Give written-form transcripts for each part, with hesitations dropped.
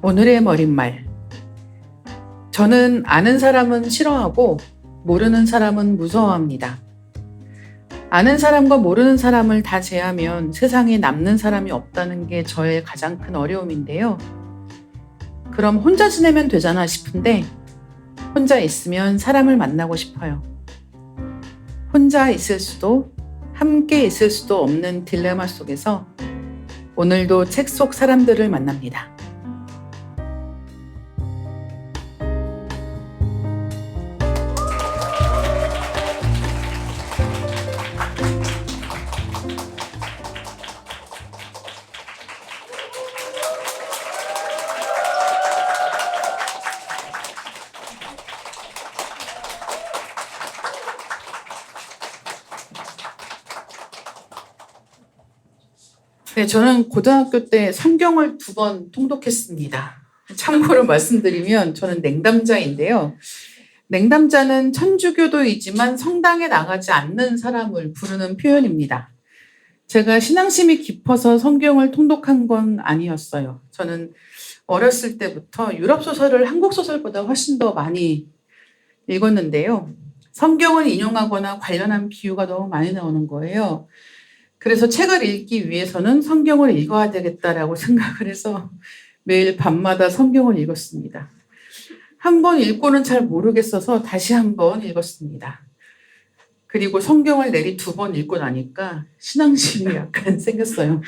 오늘의 머릿말. 저는 아는 사람은 싫어하고 모르는 사람은 무서워합니다. 아는 사람과 모르는 사람을 다 제하면 세상에 남는 사람이 없다는 게 저의 가장 큰 어려움인데요. 그럼 혼자 지내면 되잖아 싶은데 혼자 있으면 사람을 만나고 싶어요. 혼자 있을 수도 함께 있을 수도 없는 딜레마 속에서 오늘도 책 속 사람들을 만납니다. 네, 저는 고등학교 때 성경을 2번 통독했습니다. 참고로 말씀드리면 저는 냉담자인데요. 냉담자는 천주교도이지만 성당에 나가지 않는 사람을 부르는 표현입니다. 제가 신앙심이 깊어서 성경을 통독한 건 아니었어요. 저는 어렸을 때부터 유럽 소설을 한국 소설보다 훨씬 더 많이 읽었는데요. 성경을 인용하거나 관련한 비유가 너무 많이 나오는 거예요. 그래서 책을 읽기 위해서는 성경을 읽어야 되겠다라고 생각을 해서 매일 밤마다 성경을 읽었습니다. 한 번 읽고는 잘 모르겠어서 다시 한 번 읽었습니다. 그리고 성경을 내리 2번 읽고 나니까 신앙심이 약간 생겼어요.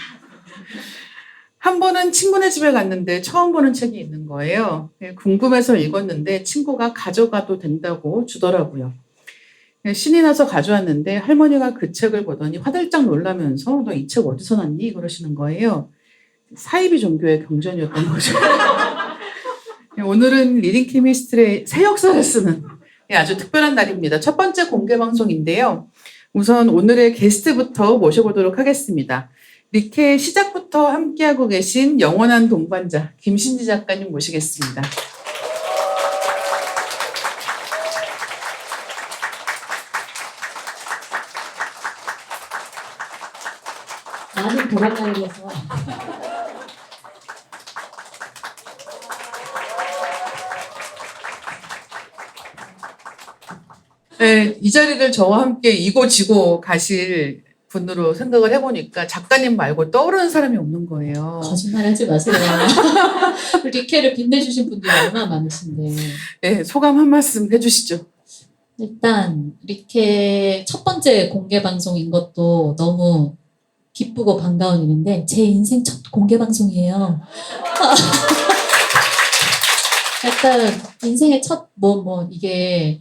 한 번은 친구네 집에 갔는데 처음 보는 책이 있는 거예요. 궁금해서 읽었는데 친구가 가져가도 된다고 주더라고요. 신이 나서 가져왔는데 할머니가 그 책을 보더니 화들짝 놀라면서 너 이 책 어디서 났니? 그러시는 거예요. 사이비 종교의 경전이었던 거죠. 오늘은 리딩 케미스트리의 새 역사를 쓰는 아주 특별한 날입니다. 첫 번째 공개 방송인데요. 우선 오늘의 게스트부터 모셔보도록 하겠습니다. 리케의 시작부터 함께하고 계신 영원한 동반자 김신지 작가님 모시겠습니다. 나는 돌아가야겠어. 네, 이 자리를 저와 함께 이고 지고 가실 분으로 생각을 해보니까 작가님 말고 떠오르는 사람이 없는 거예요. 거짓말하지 마세요. 리케를 빛내주신 분들이 얼마나 많으신데. 네, 소감 한 말씀 해주시죠. 일단 리케 첫 번째 공개 방송인 것도 너무 기쁘고 반가운 일인데 제 인생 첫 공개 방송이에요. 일단 인생의 첫 이게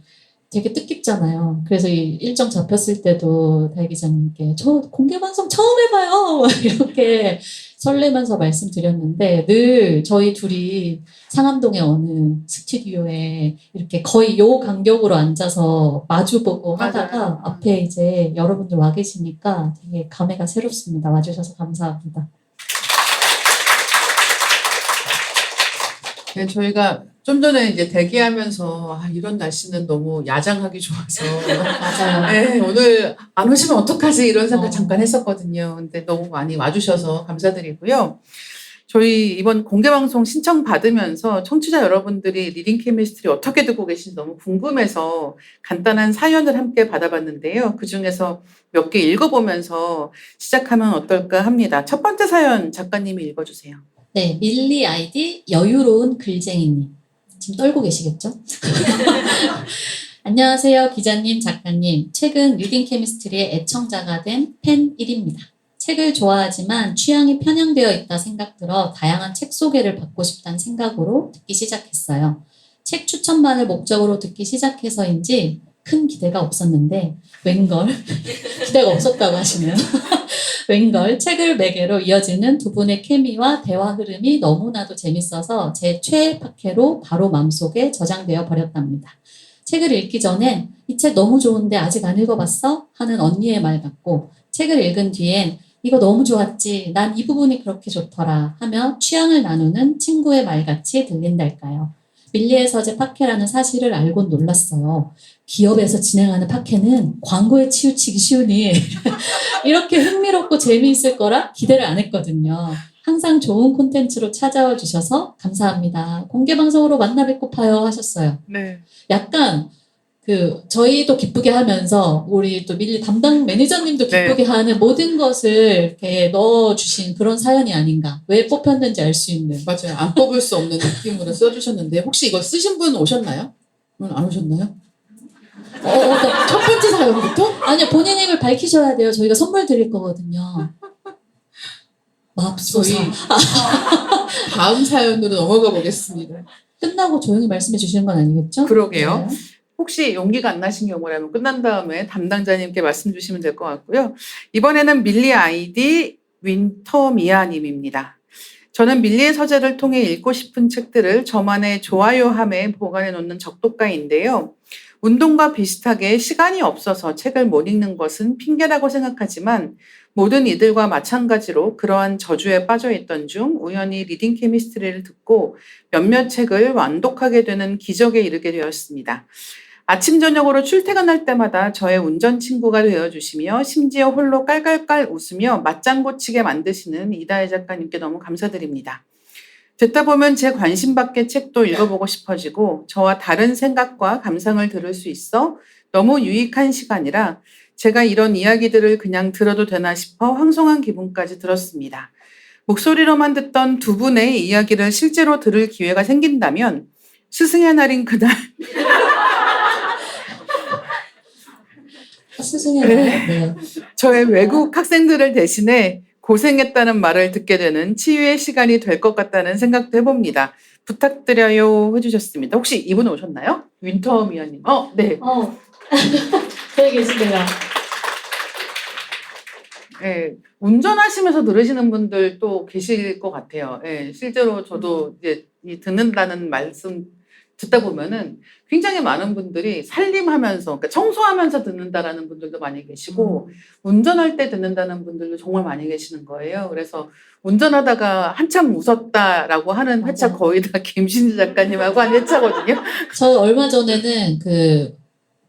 되게 뜻깊잖아요. 그래서 이 일정 잡혔을 때도 달 기자님께 저 공개 방송 처음 해봐요 이렇게 설레면서 말씀드렸는데 늘 저희 둘이 상암동의 어느 스튜디오에 이렇게 거의 요 간격으로 앉아서 마주보고 하다가 맞아요. 앞에 이제 여러분들 와 계시니까 되게 감회가 새롭습니다. 와주셔서 감사합니다. 네, 저희가 좀 전에 이제 대기하면서 이런 날씨는 너무 야장하기 좋아서 맞아요. 네, 오늘 안 오시면 어떡하지 이런 생각 잠깐 했었거든요. 근데 너무 많이 와주셔서 감사드리고요. 저희 이번 공개방송 신청 받으면서 청취자 여러분들이 리딩 케미스트리 어떻게 듣고 계신지 너무 궁금해서 간단한 사연을 함께 받아봤는데요. 그중에서 몇 개 읽어보면서 시작하면 어떨까 합니다. 첫 번째 사연 작가님이 읽어주세요. 네, 밀리 아이디 여유로운 글쟁이님. 지금 떨고 계시겠죠? 안녕하세요, 기자님, 작가님. 최근 리딩 케미스트리의 애청자가 된 팬 1입니다. 책을 좋아하지만 취향이 편향되어 있다 생각 들어 다양한 책 소개를 받고 싶다는 생각으로 듣기 시작했어요. 책 추천만을 목적으로 듣기 시작해서인지 큰 기대가 없었는데 웬걸 기대가 없었다고 하시네요. 웬걸 책을 매개로 이어지는 두 분의 케미와 대화 흐름이 너무나도 재밌어서 제 최애 팟캐로 바로 마음속에 저장되어 버렸답니다. 책을 읽기 전엔 이 책 너무 좋은데 아직 안 읽어봤어? 하는 언니의 말 같고 책을 읽은 뒤엔 이거 너무 좋았지. 난 이 부분이 그렇게 좋더라 하며 취향을 나누는 친구의 말같이 들린달까요. 밀리의 서재 팟캐라는 사실을 알곤 놀랐어요. 기업에서 진행하는 팟캐는 광고에 치우치기 쉬우니 이렇게 흥미롭고 재미있을 거라 기대를 안 했거든요. 항상 좋은 콘텐츠로 찾아와 주셔서 감사합니다. 공개 방송으로 만나 뵙고파요 하셨어요. 네. 약간 저희도 기쁘게 하면서 우리 또 밀리 담당 매니저님도 기쁘게 하는 모든 것을 이렇게 넣어주신 그런 사연이 아닌가. 왜 뽑혔는지 알 수 있는. 맞아요. 안 뽑을 수 없는 느낌으로 써주셨는데 혹시 이거 쓰신 분 오셨나요? 안 오셨나요? 첫 번째 사연부터? 아니요, 본인 입을 밝히셔야 돼요. 저희가 선물 드릴 거거든요. 맙소사. 저희 다음 사연으로 넘어가 보겠습니다. 끝나고 조용히 말씀해 주시는 건 아니겠죠? 그러게요. 네. 혹시 용기가 안 나신 경우라면 끝난 다음에 담당자님께 말씀 주시면 될 것 같고요. 이번에는 밀리 아이디 윈터미아님입니다. 저는 밀리의 서재를 통해 읽고 싶은 책들을 저만의 좋아요함에 보관해 놓는 적독가인데요. 운동과 비슷하게 시간이 없어서 책을 못 읽는 것은 핑계라고 생각하지만 모든 이들과 마찬가지로 그러한 저주에 빠져 있던 중 우연히 리딩 케미스트리를 듣고 몇몇 책을 완독하게 되는 기적에 이르게 되었습니다. 아침 저녁으로 출퇴근할 때마다 저의 운전 친구가 되어주시며 심지어 홀로 깔깔깔 웃으며 맞장구 치게 만드시는 이다혜 작가님께 너무 감사드립니다. 듣다 보면 제 관심 밖의 책도 읽어보고 싶어지고 저와 다른 생각과 감상을 들을 수 있어 너무 유익한 시간이라 제가 이런 이야기들을 그냥 들어도 되나 싶어 황송한 기분까지 들었습니다. 목소리로만 듣던 두 분의 이야기를 실제로 들을 기회가 생긴다면 스승의 날인 그날 스승의 날. 네. 저의 외국 학생들을 대신해 고생했다는 말을 듣게 되는 치유의 시간이 될 것 같다는 생각도 해봅니다. 부탁드려요 해주셨습니다. 혹시 이분 오셨나요? 윈터미아님. 네. 저기 계시네요. 네. 운전하시면서 들으시는 분들 또 계실 것 같아요. 네. 실제로 저도 이제 듣는다는 말씀 듣다 보면은 굉장히 많은 분들이 살림하면서, 그러니까 청소하면서 듣는다라는 분들도 많이 계시고, 운전할 때 듣는다는 분들도 정말 많이 계시는 거예요. 그래서 운전하다가 한참 웃었다라고 하는 회차 맞아요. 거의 다 김신지 작가님하고 한 회차거든요. 저 얼마 전에는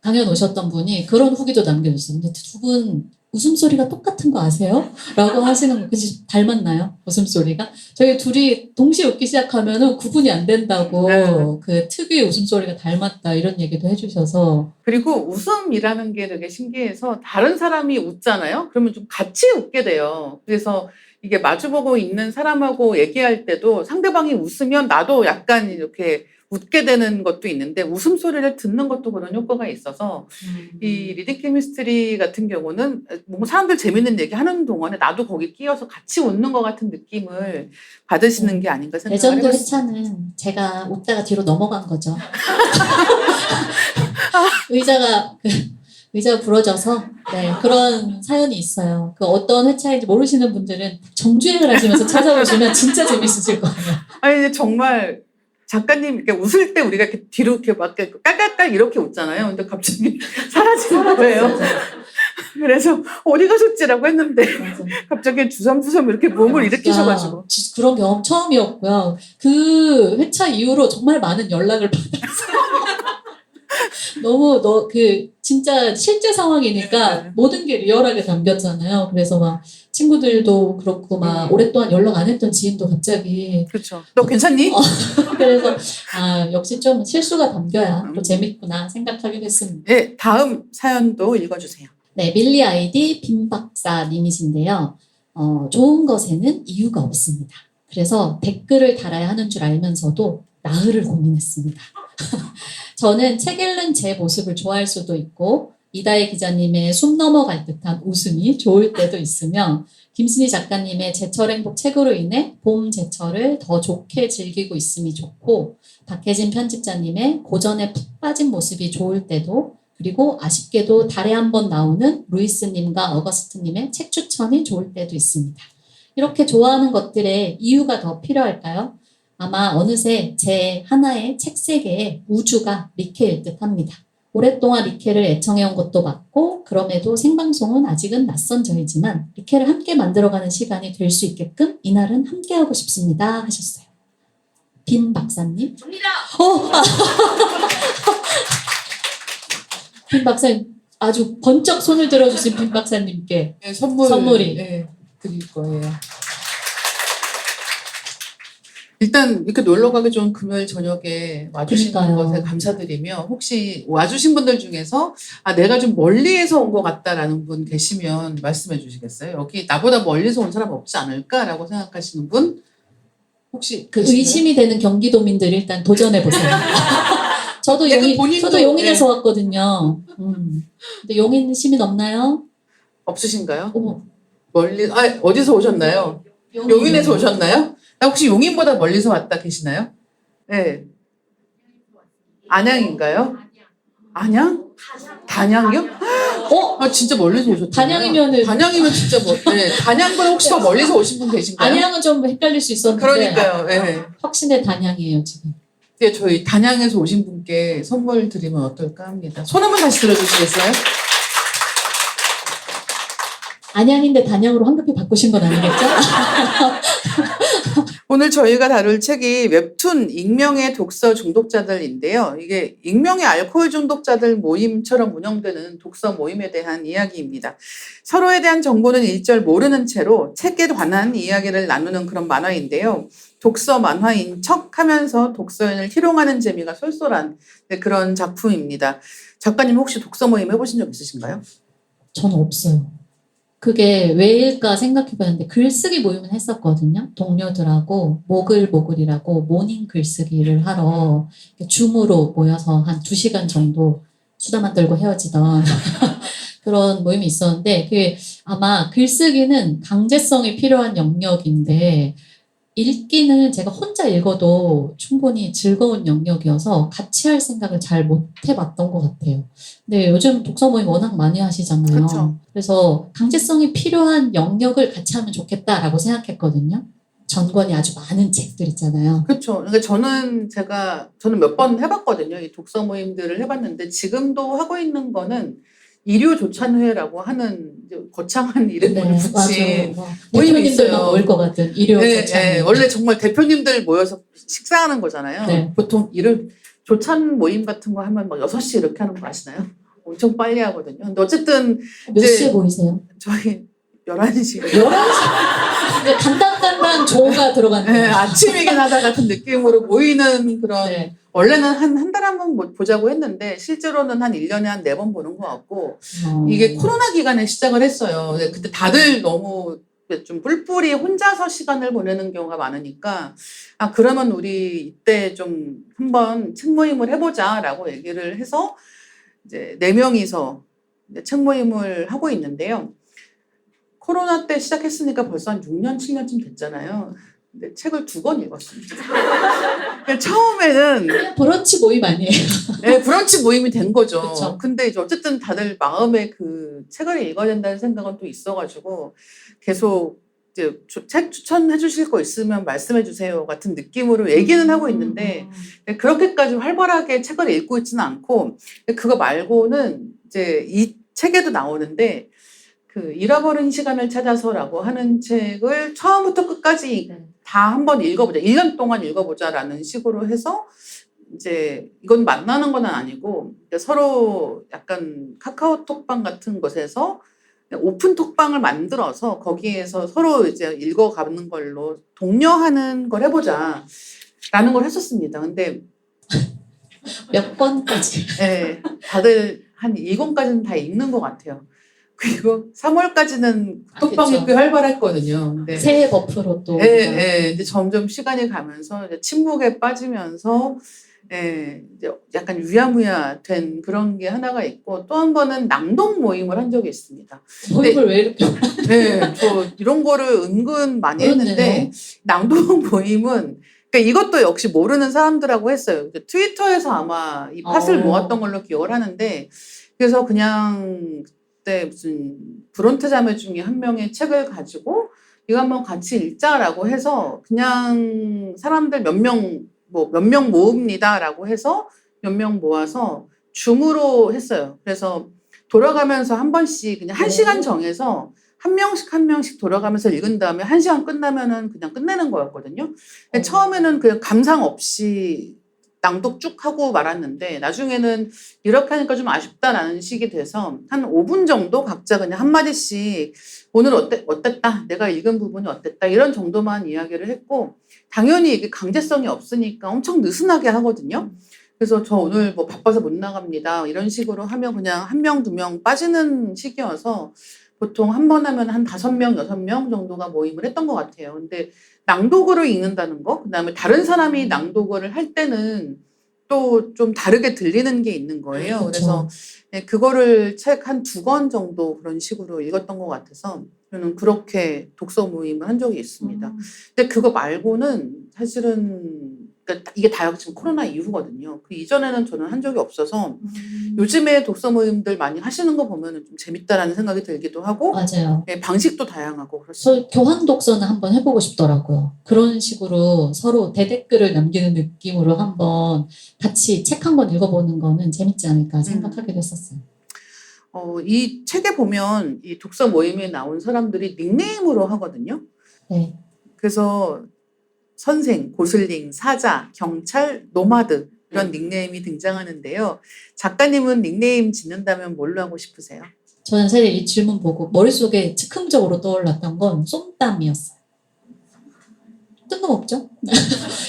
강연 오셨던 분이 그런 후기도 남겨주셨어요. 근데 두 분 웃음소리가 똑같은 거 아세요? 라고 하시는 거, 그치, 닮았나요? 웃음소리가? 저희 둘이 동시에 웃기 시작하면은 구분이 안 된다고, 그 특유의 웃음소리가 닮았다, 이런 얘기도 해주셔서. 그리고 웃음이라는 게 되게 신기해서 다른 사람이 웃잖아요? 그러면 좀 같이 웃게 돼요. 그래서 이게 마주보고 있는 사람하고 얘기할 때도 상대방이 웃으면 나도 약간 이렇게 웃게 되는 것도 있는데 웃음소리를 듣는 것도 그런 효과가 있어서 이 리딩 케미스트리 같은 경우는 뭔가 사람들 재밌는 얘기 하는 동안에 나도 거기 끼어서 같이 웃는 것 같은 느낌을 받으시는 게 아닌가 생각을 레전드 해봤습니다. 회차는 제가 웃다가 뒤로 넘어간 거죠. 의자가 부러져서, 네, 그런 사연이 있어요. 어떤 회차인지 모르시는 분들은 정주행을 하시면서 찾아보시면 진짜 재밌으실 거예요. 아니 정말 작가님 이렇게 웃을 때 우리가 이렇게 뒤로 이렇게 막 깔깔깔 이렇게 웃잖아요. 근데 갑자기 사라지는 거예요. 그래서 어디 가셨지라고 했는데 맞아. 갑자기 주섬주섬 이렇게 몸을 일으키셔가지고. 진짜 그런 경험 처음이었고요. 그 회차 이후로 정말 많은 연락을 받았어요. 너무 진짜 실제 상황이니까 네. 모든 게 리얼하게 담겼잖아요. 그래서 막 친구들도 그렇고 막 오랫동안 연락 안 했던 지인도 갑자기 그렇죠. 너 괜찮니? 그래서 역시 좀 실수가 담겨야 또 재밌구나 생각하게 됐습니다. 네, 다음 사연도 읽어주세요. 네, 밀리 아이디 빈박사님이신데요. 좋은 것에는 이유가 없습니다. 그래서 댓글을 달아야 하는 줄 알면서도 나흘을 고민했습니다. 저는 책 읽는 제 모습을 좋아할 수도 있고 이다혜 기자님의 숨 넘어갈 듯한 웃음이 좋을 때도 있으며 김신희 작가님의 제철 행복 책으로 인해 봄 제철을 더 좋게 즐기고 있음이 좋고 박혜진 편집자님의 고전에 푹 빠진 모습이 좋을 때도 그리고 아쉽게도 달에 한 번 나오는 루이스님과 어거스트님의 책 추천이 좋을 때도 있습니다. 이렇게 좋아하는 것들의 이유가 더 필요할까요? 아마 어느새 제 하나의 책 세계에 우주가 리케일 듯합니다. 오랫동안 리케를 애청해온 것도 맞고 그럼에도 생방송은 아직은 낯선 저이지만 리케를 함께 만들어가는 시간이 될 수 있게끔 이날은 함께하고 싶습니다 하셨어요. 빈 박사님. 빈 박사님 아주 번쩍 손을 들어주신 빈 박사님께 네, 선물이 네, 드릴 거예요. 일단 이렇게 놀러 가기 좋은 금요일 저녁에 와주시는 그러니까요. 것에 감사드리며 혹시 와주신 분들 중에서 내가 좀 멀리에서 온 것 같다라는 분 계시면 말씀해 주시겠어요? 여기 나보다 멀리서 온 사람 없지 않을까라고 생각하시는 분 혹시 그 계시나요? 의심이 되는 경기도민들 일단 도전해 보세요. 저도 약간 본인도, 용인에서 왔거든요. 근데 용인 시민 없나요? 없으신가요? 어머, 멀리 어디서 오셨나요? 용인에서 오셨나요? 혹시 용인보다 멀리서 왔다 계시나요? 네. 안양인가요? 안양? 단양이요? 진짜 멀리서 오셨잖아요. 단양이면 진짜 네. 단양보다 혹시 더 멀리서 오신 분 계신가요? 안양은 좀 헷갈릴 수 있었는데 그러니까요. 네. 확신의 단양이에요 지금. 네, 저희 단양에서 오신 분께 선물 드리면 어떨까 합니다. 손 한번 다시 들어주시겠어요? 안양인데 단양으로 황급히 바꾸신 건 아니겠죠? 오늘 저희가 다룰 책이 웹툰 익명의 독서 중독자들인데요. 이게 익명의 알코올 중독자들 모임처럼 운영되는 독서 모임에 대한 이야기입니다. 서로에 대한 정보는 일절 모르는 채로 책에 관한 이야기를 나누는 그런 만화인데요. 독서 만화인 척하면서 독서인을 희롱하는 재미가 쏠쏠한 그런 작품입니다. 작가님 혹시 독서 모임 해보신 적 있으신가요? 저는 없어요. 그게 왜일까 생각해봤는데 글쓰기 모임은 했었거든요. 동료들하고 모글모글이라고 모닝 글쓰기를 하러 줌으로 모여서 한 2시간 정도 수다만 떨고 헤어지던 그런 모임이 있었는데 그게 아마 글쓰기는 강제성이 필요한 영역인데 읽기는 제가 혼자 읽어도 충분히 즐거운 영역이어서 같이 할 생각을 잘 못 해봤던 것 같아요. 근데 요즘 독서 모임 워낙 많이 하시잖아요. 그쵸. 그래서 강제성이 필요한 영역을 같이 하면 좋겠다라고 생각했거든요. 전권이 아주 많은 책들 있잖아요. 그렇죠. 그러니까 저는 몇 번 해봤거든요. 이 독서 모임들을 해봤는데 지금도 하고 있는 거는 일요조찬회라고 하는 이제 거창한 이름을 붙인 맞아요. 모임이 대표님들만 있어요. 모일 것 같은 일요 조찬회. 원래 정말 대표님들 모여서 식사하는 거잖아요. 네. 보통 조찬 모임 같은 거 하면 막 6시 이렇게 하는 거 아시나요? 엄청 빨리 하거든요. 근데 어쨌든 몇 시에 모이세요? 저희 11시. 11시? 간단간단 조가 들어가는 네, 아침이긴 하다 같은 느낌으로 모이는 그런 네. 원래는 한 달에 한 번 보자고 했는데 실제로는 한 1년에 한 4번 보는 것 같고 이게 코로나 기간에 시작을 했어요. 그때 다들 너무 좀 뿔뿔이 혼자서 시간을 보내는 경우가 많으니까 그러면 우리 이때 좀 한번 책 모임을 해보자라고 얘기를 해서 이제 4명이서 책 모임을 하고 있는데요. 코로나 때 시작했으니까 벌써 한 6년, 7년쯤 됐잖아요. 근데 책을 2권 읽었습니다. 처음에는 그냥 브런치 모임 아니에요? 네, 브런치 모임이 된 거죠. 그쵸. 근데 이제 어쨌든 다들 마음에 그 책을 읽어야 된다는 생각은 또 있어가지고 계속 이제 책 추천해 주실 거 있으면 말씀해 주세요 같은 느낌으로 얘기는 하고 있는데 그렇게까지 활발하게 책을 읽고 있지는 않고 그거 말고는 이제 이 책에도 나오는데 그 잃어버린 시간을 찾아서라고 하는 책을 처음부터 끝까지 다 한번 읽어보자. 1년 동안 읽어보자라는 식으로 해서 이제 이건 만나는 건 아니고 서로 약간 카카오톡방 같은 곳에서 오픈 톡방을 만들어서 거기에서 서로 이제 읽어가는 걸로 독려하는 걸 해보자라는 걸 했었습니다. 근데 몇 권까지? 네, 다들 한 2권까지는 다 읽는 것 같아요. 그리고 3월까지는 톡방이 그쵸. 꽤 활발했거든요. 근데 새해 버프로 또. 이제 점점 시간이 가면서 이제 침묵에 빠지면서 이제 약간 유야무야 된 그런 게 하나가 있고 또 한 번은 낭독 모임을 한 적이 있습니다. 모임을 왜 이렇게. 저 이런 거를 은근 많이 그렇네요. 했는데 낭독 모임은 그러니까 이것도 역시 모르는 사람들하고 했어요. 트위터에서 아마 이 팟을 모았던 걸로 기억을 하는데 그래서 그냥 그때 무슨 브론테 자매 중에 한 명의 책을 가지고 이거 한번 같이 읽자라고 해서 그냥 사람들 몇 명 모읍니다라고 해서 몇 명 모아서 줌으로 했어요. 그래서 돌아가면서 한 번씩 그냥 1시간 정해서 한 명씩 돌아가면서 읽은 다음에 1시간 끝나면은 그냥 끝내는 거였거든요. 근데 처음에는 그냥 감상 없이 낭독 쭉 하고 말았는데 나중에는 이렇게 하니까 좀 아쉽다라는 식이 돼서 한 5분 정도 각자 그냥 한마디씩 오늘 어땠다? 내가 읽은 부분이 어땠다? 이런 정도만 이야기를 했고 당연히 이게 강제성이 없으니까 엄청 느슨하게 하거든요. 그래서 저 오늘 뭐 바빠서 못 나갑니다. 이런 식으로 하면 그냥 1명, 2명 빠지는 식이어서 보통 한 번 하면 한 5명, 6명 정도가 모임을 했던 것 같아요. 근데 낭독으로 읽는다는 거, 그다음에 다른 사람이 낭독을 할 때는 또 좀 다르게 들리는 게 있는 거예요. 그렇죠. 그래서 그거를 책 한 2권 정도 그런 식으로 읽었던 것 같아서 저는 그렇게 독서 모임을 한 적이 있습니다. 근데 그거 말고는 사실은 그러니까 이게 다 지금 코로나 이후거든요. 그 이전에는 저는 한 적이 없어서 요즘에 독서 모임들 많이 하시는 거 보면 좀 재밌다라는 생각이 들기도 하고 맞아요. 방식도 다양하고 그렇습니다. 저 교환 독서는 한번 해보고 싶더라고요. 그런 식으로 서로 대댓글을 남기는 느낌으로 한번 같이 책 한 권 읽어보는 거는 재밌지 않을까 생각하기도 했었어요. 이 책에 보면 이 독서 모임에 나온 사람들이 닉네임으로 하거든요. 네. 그래서 선생, 고슬링, 사자, 경찰, 노마드 이런 닉네임이 등장하는데요. 작가님은 닉네임 짓는다면 뭘로 하고 싶으세요? 저는 사실 이 질문 보고 머릿속에 즉흥적으로 떠올랐던 건 쏨땀이었어요. 뜬금없죠?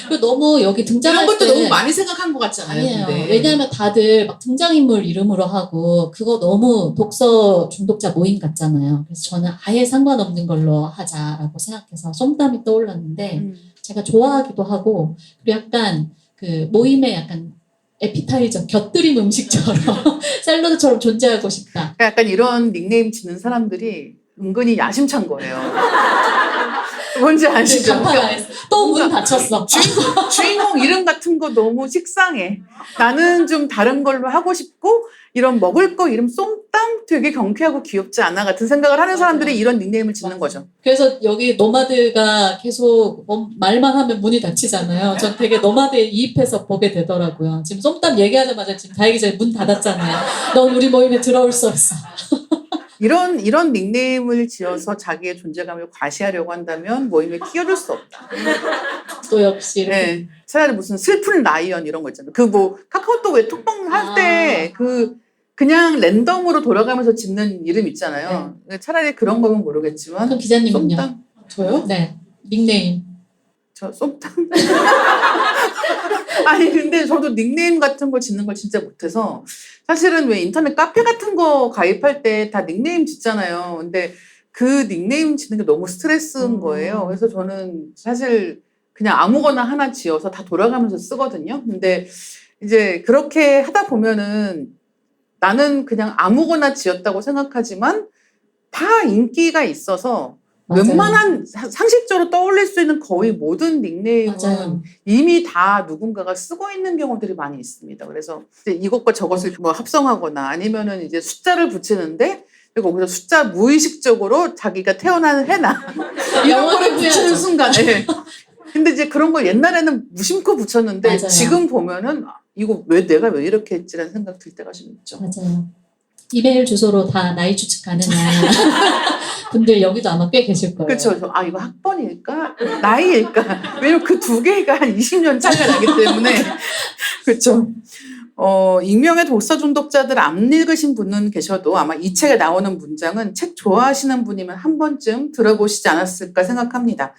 그리고 너무 여기 등장할 이런 것도 때 너무 많이 생각한 것 같잖아요. 아니에요. 근데. 왜냐하면 다들 막 등장인물 이름으로 하고 그거 너무 독서 중독자 모임 같잖아요. 그래서 저는 아예 상관없는 걸로 하자라고 생각해서 쏨땀이 떠올랐는데 제가 좋아하기도 하고 그리고 약간 그 모임에 약간 에피타이저 곁들임 음식처럼 샐러드처럼 존재하고 싶다. 약간 이런 닉네임 짓는 사람들이 은근히 야심찬 거예요. 뭔지 아시죠? 또 문 닫혔어. 주인공 이름 같은 거 너무 식상해. 나는 좀 다른 걸로 하고 싶고 이런 먹을 거 이름 쏨땀 되게 경쾌하고 귀엽지 않아 같은 생각을 하는 사람들이 이런 닉네임을 짓는 거죠. 그래서 여기 노마드가 계속 말만 하면 문이 닫히잖아요. 전 되게 노마드에 이입해서 보게 되더라고요. 지금 쏨땀 얘기하자마자 지금 다혜기 전에 문 닫았잖아요. 넌 우리 모임에 들어올 수 없어. 이런 닉네임을 지어서 자기의 존재감을 과시하려고 한다면 모임에 끼어들 수 없다. 또 역시 이렇게. 네. 차라리 무슨 슬픈 라이언 이런 거 있잖아요. 그 뭐 카카오톡 왜 톡방 할 때 그냥 랜덤으로 돌아가면서 짓는 이름 있잖아요. 차라리 그런 거면 모르겠지만. 그럼 기자님은요? 쏨땀. 저요? 네. 닉네임. 저 쏨땀. 아니 근데 저도 닉네임 같은 걸 짓는 걸 진짜 못해서 사실은 왜 인터넷 카페 같은 거 가입할 때 다 닉네임 짓잖아요. 근데 그 닉네임 짓는 게 너무 스트레스인 거예요. 그래서 저는 사실 그냥 아무거나 하나 지어서 다 돌아가면서 쓰거든요. 근데 이제 그렇게 하다 보면은 나는 그냥 아무거나 지었다고 생각하지만 다 인기가 있어서 맞아요. 웬만한 상식적으로 떠올릴 수 있는 거의 모든 닉네임은 맞아요. 이미 다 누군가가 쓰고 있는 경우들이 많이 있습니다. 그래서 이제 이것과 저것을 뭐 합성하거나 아니면은 이제 숫자를 붙이는데 그리고 거기서 숫자 무의식적으로 자기가 태어난 해나 이런 거를 붙이는 순간에 근데 이제 그런 걸 옛날에는 무심코 붙였는데 맞아요. 지금 보면은 이거 내가 왜 이렇게 했지라는 생각 들 때가 좀 있죠. 맞아요. 이메일 주소로 다 나이 추측 가능한 분들 여기도 아마 꽤 계실 거예요. 그렇죠. 이거 학번일까? 나이일까? 왜냐면 그 두 개가 한 20년 차이가 나기 때문에. 그렇죠. 익명의 독서 중독자들 안 읽으신 분은 계셔도 아마 이 책에 나오는 문장은 책 좋아하시는 분이면 한 번쯤 들어보시지 않았을까 생각합니다.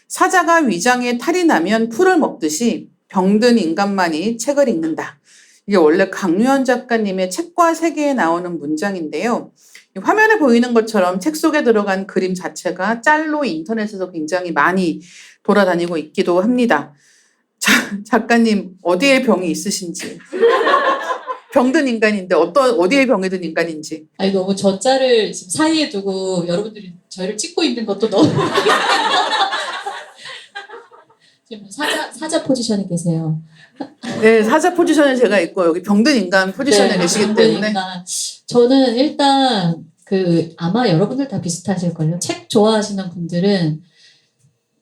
사자가 위장에 탈이 나면 풀을 먹듯이 병든 인간만이 책을 읽는다. 이게 원래 강유한 작가님의 책과 세계에 나오는 문장인데요. 화면에 보이는 것처럼 책 속에 들어간 그림 자체가 짤로 인터넷에서 굉장히 많이 돌아다니고 있기도 합니다. 작가님 어디에 병이 있으신지 병든 인간인데 어디에 병이 든 인간인지. 아니 너무 저 짤을 지금 사이에 두고 여러분들이 저희를 찍고 있는 것도 너무 지금 사자 포지션에 계세요. 네, 사자 포지션에 제가 있고 여기 병든 인간 포지션에 계시기 때문에. 그러니까 저는 일단 아마 여러분들 다 비슷하실걸요. 책 좋아하시는 분들은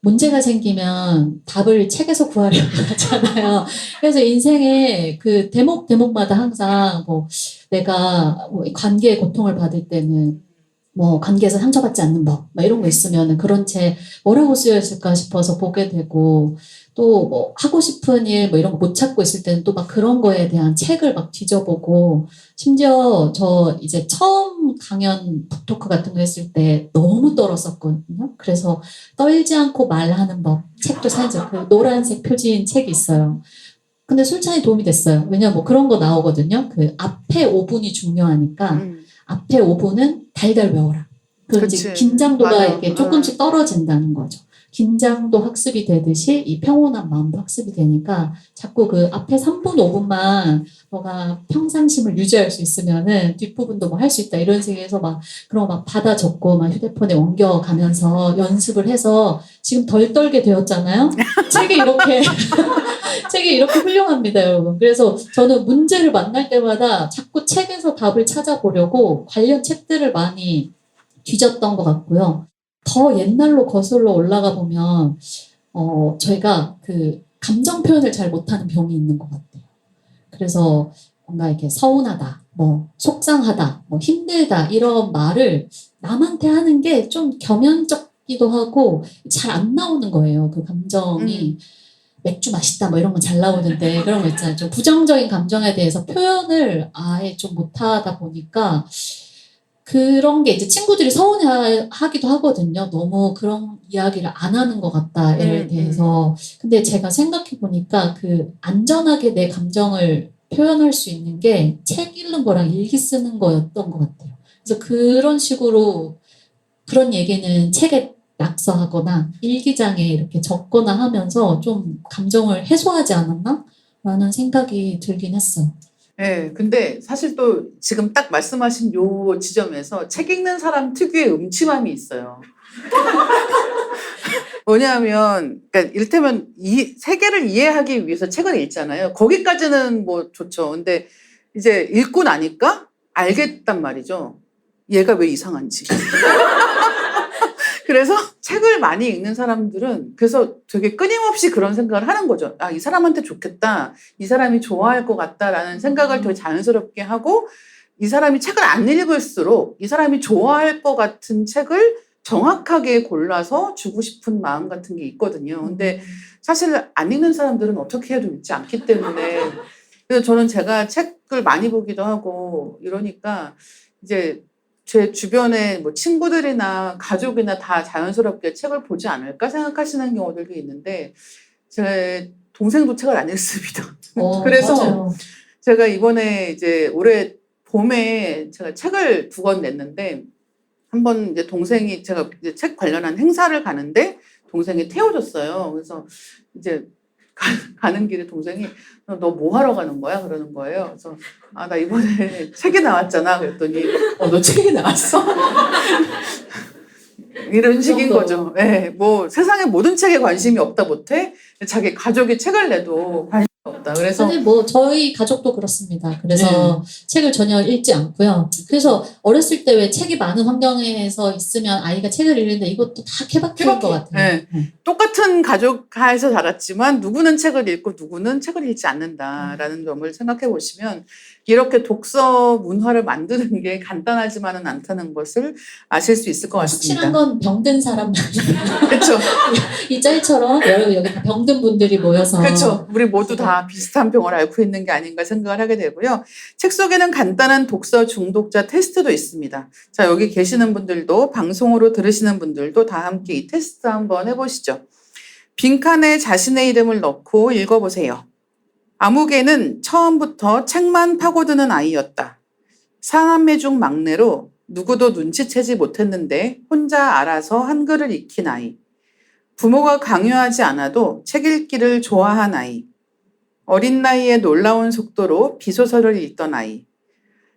문제가 생기면 답을 책에서 구하려고 하잖아요. 그래서 인생에 그 대목마다 항상 내가 관계의 고통을 받을 때는 관계에서 상처받지 않는 법, 이런 거 있으면 그런 책 뭐라고 쓰여 있을까 싶어서 보게 되고 또 뭐 하고 싶은 일 뭐 이런 거 못 찾고 있을 때는 또 막 그런 거에 대한 책을 막 뒤져보고 심지어 저 이제 처음 강연 북토크 같은 거 했을 때 너무 떨었었거든요. 그래서 떨지 않고 말하는 법 책도 사죠. 그 노란색 표지인 책이 있어요. 근데 술잔이 도움이 됐어요. 왜냐면 뭐 그런 거 나오거든요. 그 앞에 5분이 중요하니까 앞에 5분은 달달 외워라. 그 이제 그치. 긴장도가 맞아. 이렇게 조금씩 떨어진다는 거죠. 긴장도 학습이 되듯이 이 평온한 마음도 학습이 되니까 자꾸 그 앞에 3분, 5분만 너가 평상심을 유지할 수 있으면은 뒷부분도 뭐 할 수 있다 이런 식에서 막 그런 거 막 받아 적고 막 휴대폰에 옮겨가면서 연습을 해서 지금 덜 떨게 되었잖아요. 책이 이렇게 책이 이렇게 훌륭합니다, 여러분. 그래서 저는 문제를 만날 때마다 자꾸 책에서 답을 찾아보려고 관련 책들을 많이 뒤졌던 것 같고요. 더 옛날로 거슬러 올라가 보면, 저희가 그 감정 표현을 잘 못하는 병이 있는 것 같아요. 그래서 뭔가 이렇게 서운하다, 뭐 속상하다, 뭐 힘들다 이런 말을 남한테 하는 게 좀 겸연쩍기도 하고 잘 안 나오는 거예요. 그 감정이. 맥주 맛있다 뭐 이런 건 잘 나오는데 그런 거 있잖아요. 좀 부정적인 감정에 대해서 표현을 아예 좀 못하다 보니까 그런 게 이제 친구들이 서운해하기도 하거든요. 너무 그런 이야기를 안 하는 것 같다, 얘에 대해서. 근데 제가 생각해 보니까 그 안전하게 내 감정을 표현할 수 있는 게 책 읽는 거랑 일기 쓰는 거였던 것 같아요. 그래서 그런 식으로 그런 얘기는 책에 낙서하거나 일기장에 이렇게 적거나 하면서 좀 감정을 해소하지 않았나? 라는 생각이 들긴 했어요. 네, 근데 사실 또 지금 딱 말씀하신 요 지점에서 책 읽는 사람 특유의 음침함이 있어요. 뭐냐면, 그러니까 이를테면 이 세계를 이해하기 위해서 책을 읽잖아요. 거기까지는 뭐 좋죠. 근데 이제 읽고 나니까 알겠단 말이죠. 얘가 왜 이상한지. 그래서 책을 많이 읽는 사람들은 그래서 되게 끊임없이 그런 생각을 하는 거죠. 아, 이 사람한테 좋겠다. 이 사람이 좋아할 것 같다라는 생각을 되게 자연스럽게 하고 이 사람이 책을 안 읽을수록 이 사람이 좋아할 것 같은 책을 정확하게 골라서 주고 싶은 마음 같은 게 있거든요. 근데 사실 안 읽는 사람들은 어떻게 해도 읽지 않기 때문에 그래서 저는 제가 책을 많이 보기도 하고 이러니까 이제 제 주변에 뭐 친구들이나 가족이나 다 자연스럽게 책을 보지 않을까 생각하시는 경우들도 있는데 제 동생도 책을 안 읽습니다. 그래서 맞아요. 제가 이번에 이제 올해 봄에 제가 책을 2권 냈는데 한 번 이제 동생이 제가 이제 책 관련한 행사를 가는데 동생이 태워줬어요. 그래서 이제 가는 길에 동생이 너 뭐 하러 가는 거야? 그러는 거예요. 그래서 아, 나 이번에 책이 나왔잖아. 그랬더니 너 책이 나왔어? 이런 식인 거죠. 네, 뭐 세상의 모든 책에 관심이 없다 못해 자기 가족이 책을 내도 관심이 없다. 그래서 근데 뭐 저희 가족도 그렇습니다. 그래서 책을 전혀 읽지 않고요. 그래서 어렸을 때 왜 책이 많은 환경에서 있으면 아이가 책을 읽는데 이것도 다 케바케인 것 같아요. 네. 똑같은 가족하에서 자랐지만 누구는 책을 읽고 누구는 책을 읽지 않는다라는 점을 생각해 보시면 이렇게 독서 문화를 만드는 게 간단하지만은 않다는 것을 아실 수 있을 것 같습니다. 확실한 건 병든 사람만. 그렇죠. 이 짤처럼 여러분 여기 다 병든 분들이 모여서. 그렇죠. 우리 모두 다 비슷한 병을 앓고 있는 게 아닌가 생각을 하게 되고요. 책 속에는 간단한 독서 중독자 테스트도 있습니다. 자, 여기 계시는 분들도 방송으로 들으시는 분들도 다 함께 이 테스트 한번 해보시죠. 빈칸에 자신의 이름을 넣고 읽어보세요. 아무개는 처음부터 책만 파고드는 아이였다. 사남매 중 막내로 누구도 눈치채지 못했는데 혼자 알아서 한글을 익힌 아이. 부모가 강요하지 않아도 책 읽기를 좋아한 아이. 어린 나이에 놀라운 속도로 비소설을 읽던 아이.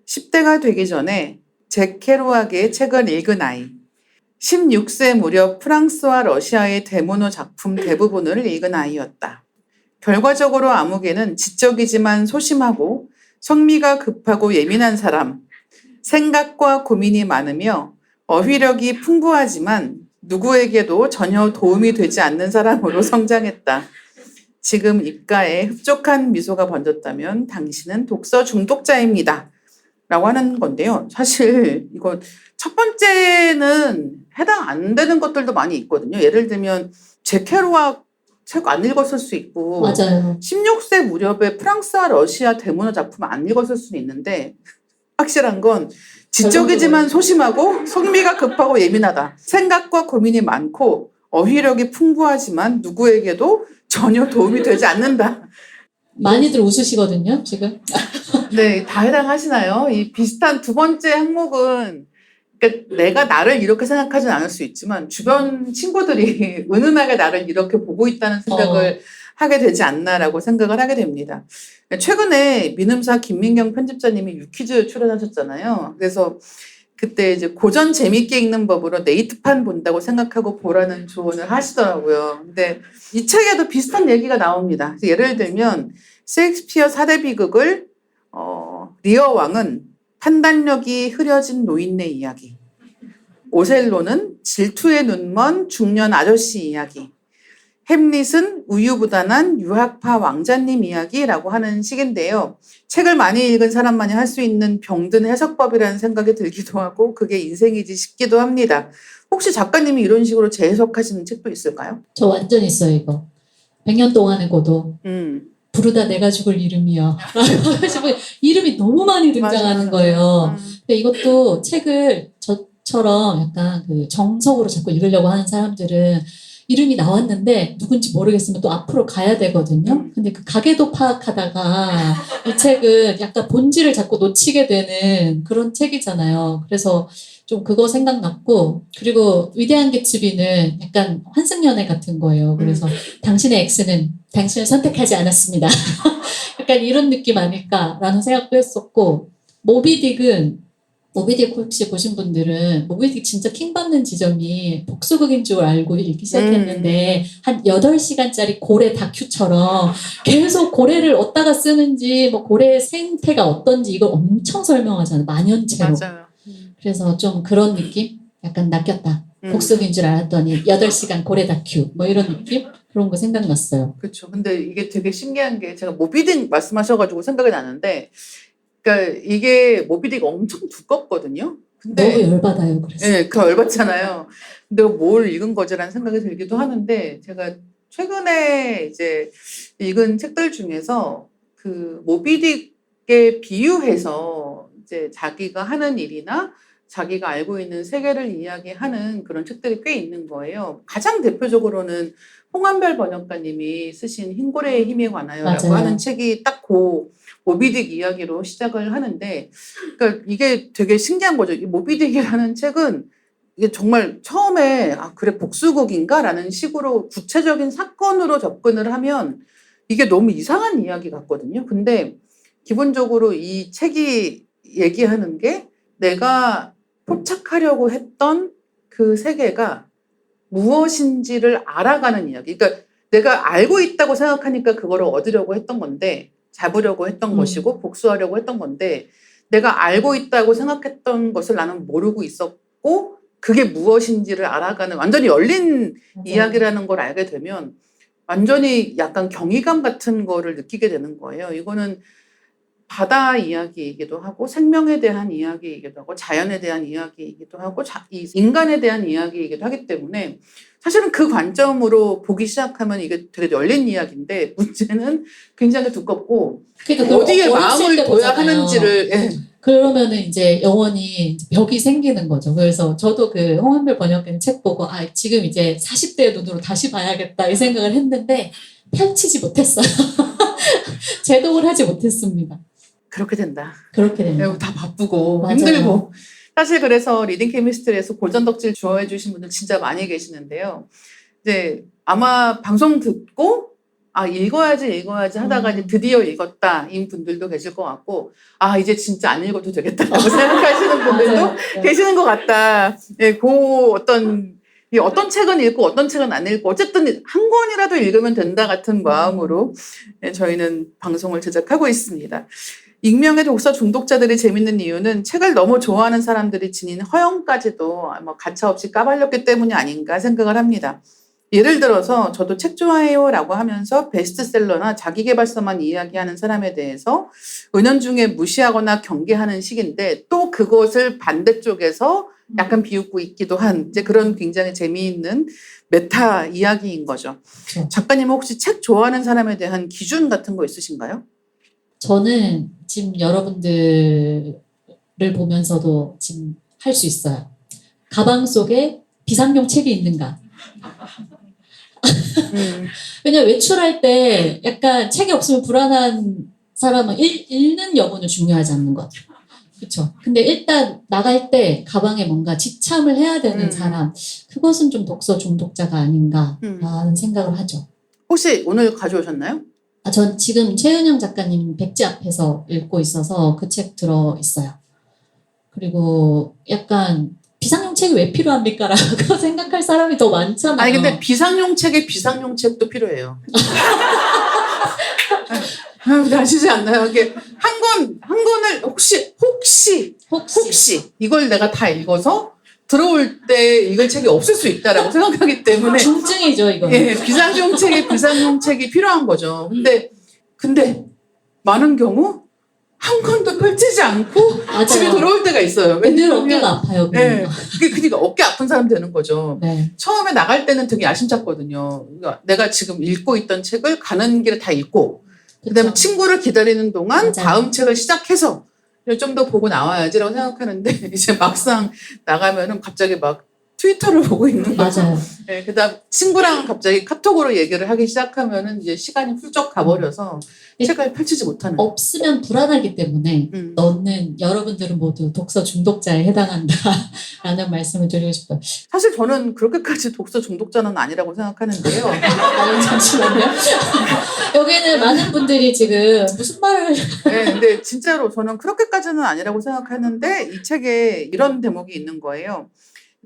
10대가 되기 전에 잭 케루악의 책을 읽은 아이. 16세 무렵 프랑스와 러시아의 대문호 작품 대부분을 읽은 아이였다. 결과적으로 아무개는 지적이지만 소심하고 성미가 급하고 예민한 사람, 생각과 고민이 많으며 어휘력이 풍부하지만 누구에게도 전혀 도움이 되지 않는 사람으로 성장했다. 지금 입가에 흡족한 미소가 번졌다면 당신은 독서 중독자입니다. 라고 하는 건데요. 사실 이거 첫 번째는 해당 안 되는 것들도 많이 있거든요. 예를 들면 잭 케루악 책 안 읽었을 수 있고 맞아요. 16세 무렵에 프랑스와 러시아 대문호 작품 안 읽었을 수는 있는데 확실한 건 지적이지만 소심하고 속미가 급하고 예민하다. 생각과 고민이 많고 어휘력이 풍부하지만 누구에게도 전혀 도움이 되지 않는다. 많이들 웃으시거든요, 지금. 네, 다 해당하시나요? 이 비슷한 두 번째 항목은 그러니까 내가 나를 이렇게 생각하진 않을 수 있지만 주변 친구들이 은은하게 나를 이렇게 보고 있다는 생각을 하게 되지 않나라고 생각을 하게 됩니다. 최근에 민음사 김민경 편집자님이 유퀴즈 출연하셨잖아요. 그래서 그때 이제 고전 재밌게 읽는 법으로 네이트판 본다고 생각하고 보라는 조언을 하시더라고요. 근데 이 책에도 비슷한 얘기가 나옵니다. 예를 들면 셰익스피어 4대 비극을 리어 왕은 판단력이 흐려진 노인네 이야기, 오셀로는 질투에 눈먼 중년 아저씨 이야기, 햄릿은 우유부단한 유학파 왕자님 이야기라고 하는 식인데요. 책을 많이 읽은 사람만이 할 수 있는 병든 해석법이라는 생각이 들기도 하고 그게 인생이지 싶기도 합니다. 혹시 작가님이 이런 식으로 재해석하시는 책도 있을까요? 저 완전 있어요, 이거. 100년 동안의 고도. 부르다 내가 죽을 이름이여. 이름이 너무 많이 등장하는 맞아. 거예요. 근데 이것도 책을 저처럼 약간 그 정석으로 자꾸 읽으려고 하는 사람들은 이름이 나왔는데 누군지 모르겠으면 또 앞으로 가야 되거든요. 근데 그 가게도 파악하다가 이 책은 약간 본질을 자꾸 놓치게 되는 그런 책이잖아요. 그래서 좀 그거 생각났고, 그리고 위대한 개츠비는 약간 환승연애 같은 거예요. 그래서 당신의 X는 당신을 선택하지 않았습니다. 약간 이런 느낌 아닐까라는 생각도 했었고, 모비딕 혹시 보신 분들은 모비딕 진짜 킹받는 지점이 복수극인 줄 알고 읽기 시작했는데 한 8시간짜리 고래 다큐처럼 계속 고래를 어디다가 쓰는지 뭐 고래의 생태가 어떤지 이걸 엄청 설명하잖아요. 만연체로. 맞아요. 그래서 좀 그런 느낌? 약간 낚였다. 복수극인 줄 알았더니 8시간 고래 다큐 뭐 이런 느낌? 그런 거 생각났어요. 그렇죠. 근데 이게 되게 신기한 게 제가 모비딕 말씀하셔가지고 생각이 나는데 그러니까 이게 모비딕 엄청 두껍거든요. 근데 너무 열받아요. 그래서. 네, 그 열받잖아요. 근데 뭘 읽은 거지라는 생각이 들기도 하는데 제가 최근에 이제 읽은 책들 중에서 그 모비딕에 비유해서 이제 자기가 하는 일이나 자기가 알고 있는 세계를 이야기하는 그런 책들이 꽤 있는 거예요. 가장 대표적으로는 홍한별 번역가님이 쓰신 흰고래의 힘에 관하여라고 맞아요. 하는 책이 딱 그 모비딕 이야기로 시작을 하는데, 그러니까 이게 되게 신기한 거죠. 이 모비딕이라는 책은 이게 정말 처음에 아 그래 복수극인가라는 식으로 구체적인 사건으로 접근을 하면 이게 너무 이상한 이야기 같거든요. 근데 기본적으로 이 책이 얘기하는 게 내가 포착하려고 했던 그 세계가 무엇인지를 알아가는 이야기. 그러니까 내가 알고 있다고 생각하니까 그거를 얻으려고 했던 건데, 잡으려고 했던 것이고 복수하려고 했던 건데, 내가 알고 있다고 생각했던 것을 나는 모르고 있었고 그게 무엇인지를 알아가는 완전히 열린 이야기라는 걸 알게 되면 완전히 약간 경이감 같은 거를 느끼게 되는 거예요. 이거는 바다 이야기이기도 하고 생명에 대한 이야기이기도 하고 자연에 대한 이야기이기도 하고 이 인간에 대한 이야기이기도 하기 때문에 사실은 그 관점으로 보기 시작하면 이게 되게 열린 이야기인데 문제는 굉장히 두껍고 그러니까 어디에 어렸을 마음을 때 둬야 보잖아요. 하는지를 그러면은 이제 영원히 벽이 생기는 거죠. 그래서 저도 그 홍한별 번역가님 책 보고 아 지금 이제 40대의 눈으로 다시 봐야겠다 이 생각을 했는데 펼치지 못했어요. 제독을 하지 못했습니다. 그렇게 된다. 그렇게 됩니다. 다 바쁘고 맞아요. 힘들고 사실 그래서 리딩 케미스트리에서 고전 덕질 좋아해 주신 분들 진짜 많이 계시는데요. 이제 아마 방송 듣고 아 읽어야지 하다가 이제 드디어 읽었다인 분들도 계실 것 같고 아 이제 진짜 안 읽어도 되겠다라고 생각하시는 분들도 맞아요. 계시는 것 같다. 예, 어떤 책은 읽고 어떤 책은 안 읽고 어쨌든 한 권이라도 읽으면 된다 같은 마음으로 저희는 방송을 제작하고 있습니다. 익명의 독서 중독자들이 재밌는 이유는 책을 너무 좋아하는 사람들이 지닌 허영까지도 가차없이 까발렸기 때문이 아닌가 생각을 합니다. 예를 들어서 저도 책 좋아해요라고 하면서 베스트셀러나 자기계발서만 이야기하는 사람에 대해서 은연중에 무시하거나 경계하는 식인데 또 그것을 반대쪽에서 약간 비웃고 있기도 한 이제 그런 굉장히 재미있는 메타 이야기인 거죠. 그렇죠. 작가님 혹시 책 좋아하는 사람에 대한 기준 같은 거 있으신가요? 저는 지금 여러분들을 보면서도 지금 할 수 있어요. 가방 속에 비상용 책이 있는가? 왜냐면 외출할 때 약간 책이 없으면 불안한 사람은 읽는 여부는 중요하지 않는 것 같아요. 그렇죠. 근데 일단 나갈 때 가방에 뭔가 지참을 해야 되는 사람, 그것은 좀 독서 중독자가 아닌가라는 생각을 하죠. 혹시 오늘 가져오셨나요? 전 지금 최은영 작가님 백지 앞에서 읽고 있어서 그 책 들어 있어요. 그리고 약간 비상용 책이 왜 필요합니까? 라고 생각할 사람이 더 많잖아요. 아니 근데 비상용 책에 비상용 책도 필요해요. 아시지 않나요? 이게 한 권을 혹시 이걸 내가 다 읽어서 들어올 때 읽을 책이 없을 수 있다라고 생각하기 때문에 중증이죠, 이거. 예, 비상용 책이 필요한 거죠. 근데 많은 경우 한 권도 펼치지 않고 맞아요. 집에 돌아올 때가 있어요. 늘 어깨가 아파요. 예, 그러니까 어깨 아픈 사람 되는 거죠. 네. 처음에 나갈 때는 되게 야심찼거든요. 그러니까 내가 지금 읽고 있던 책을 가는 길에 다 읽고 그다음에 그쵸. 친구를 기다리는 동안 맞아요. 다음 책을 시작해서 좀 더 보고 나와야지라고 생각하는데 이제 막상 나가면은 갑자기 막 트위터를 보고 있는 거죠. 맞아요. 네, 그다음 친구랑 갑자기 카톡으로 얘기를 하기 시작하면은 이제 시간이 훌쩍 가버려서 책을 펼치지 못하는. 없으면 불안하기 때문에 너는 여러분들은 모두 독서 중독자에 해당한다라는 말씀을 드리고 싶어요. 사실 저는 그렇게까지 독서 중독자는 아니라고 생각하는데요. 잠시만요. 여기는 많은 분들이 지금 무슨 말을 네, 근데 진짜로 저는 그렇게까지는 아니라고 생각하는데 이 책에 이런 대목이 있는 거예요.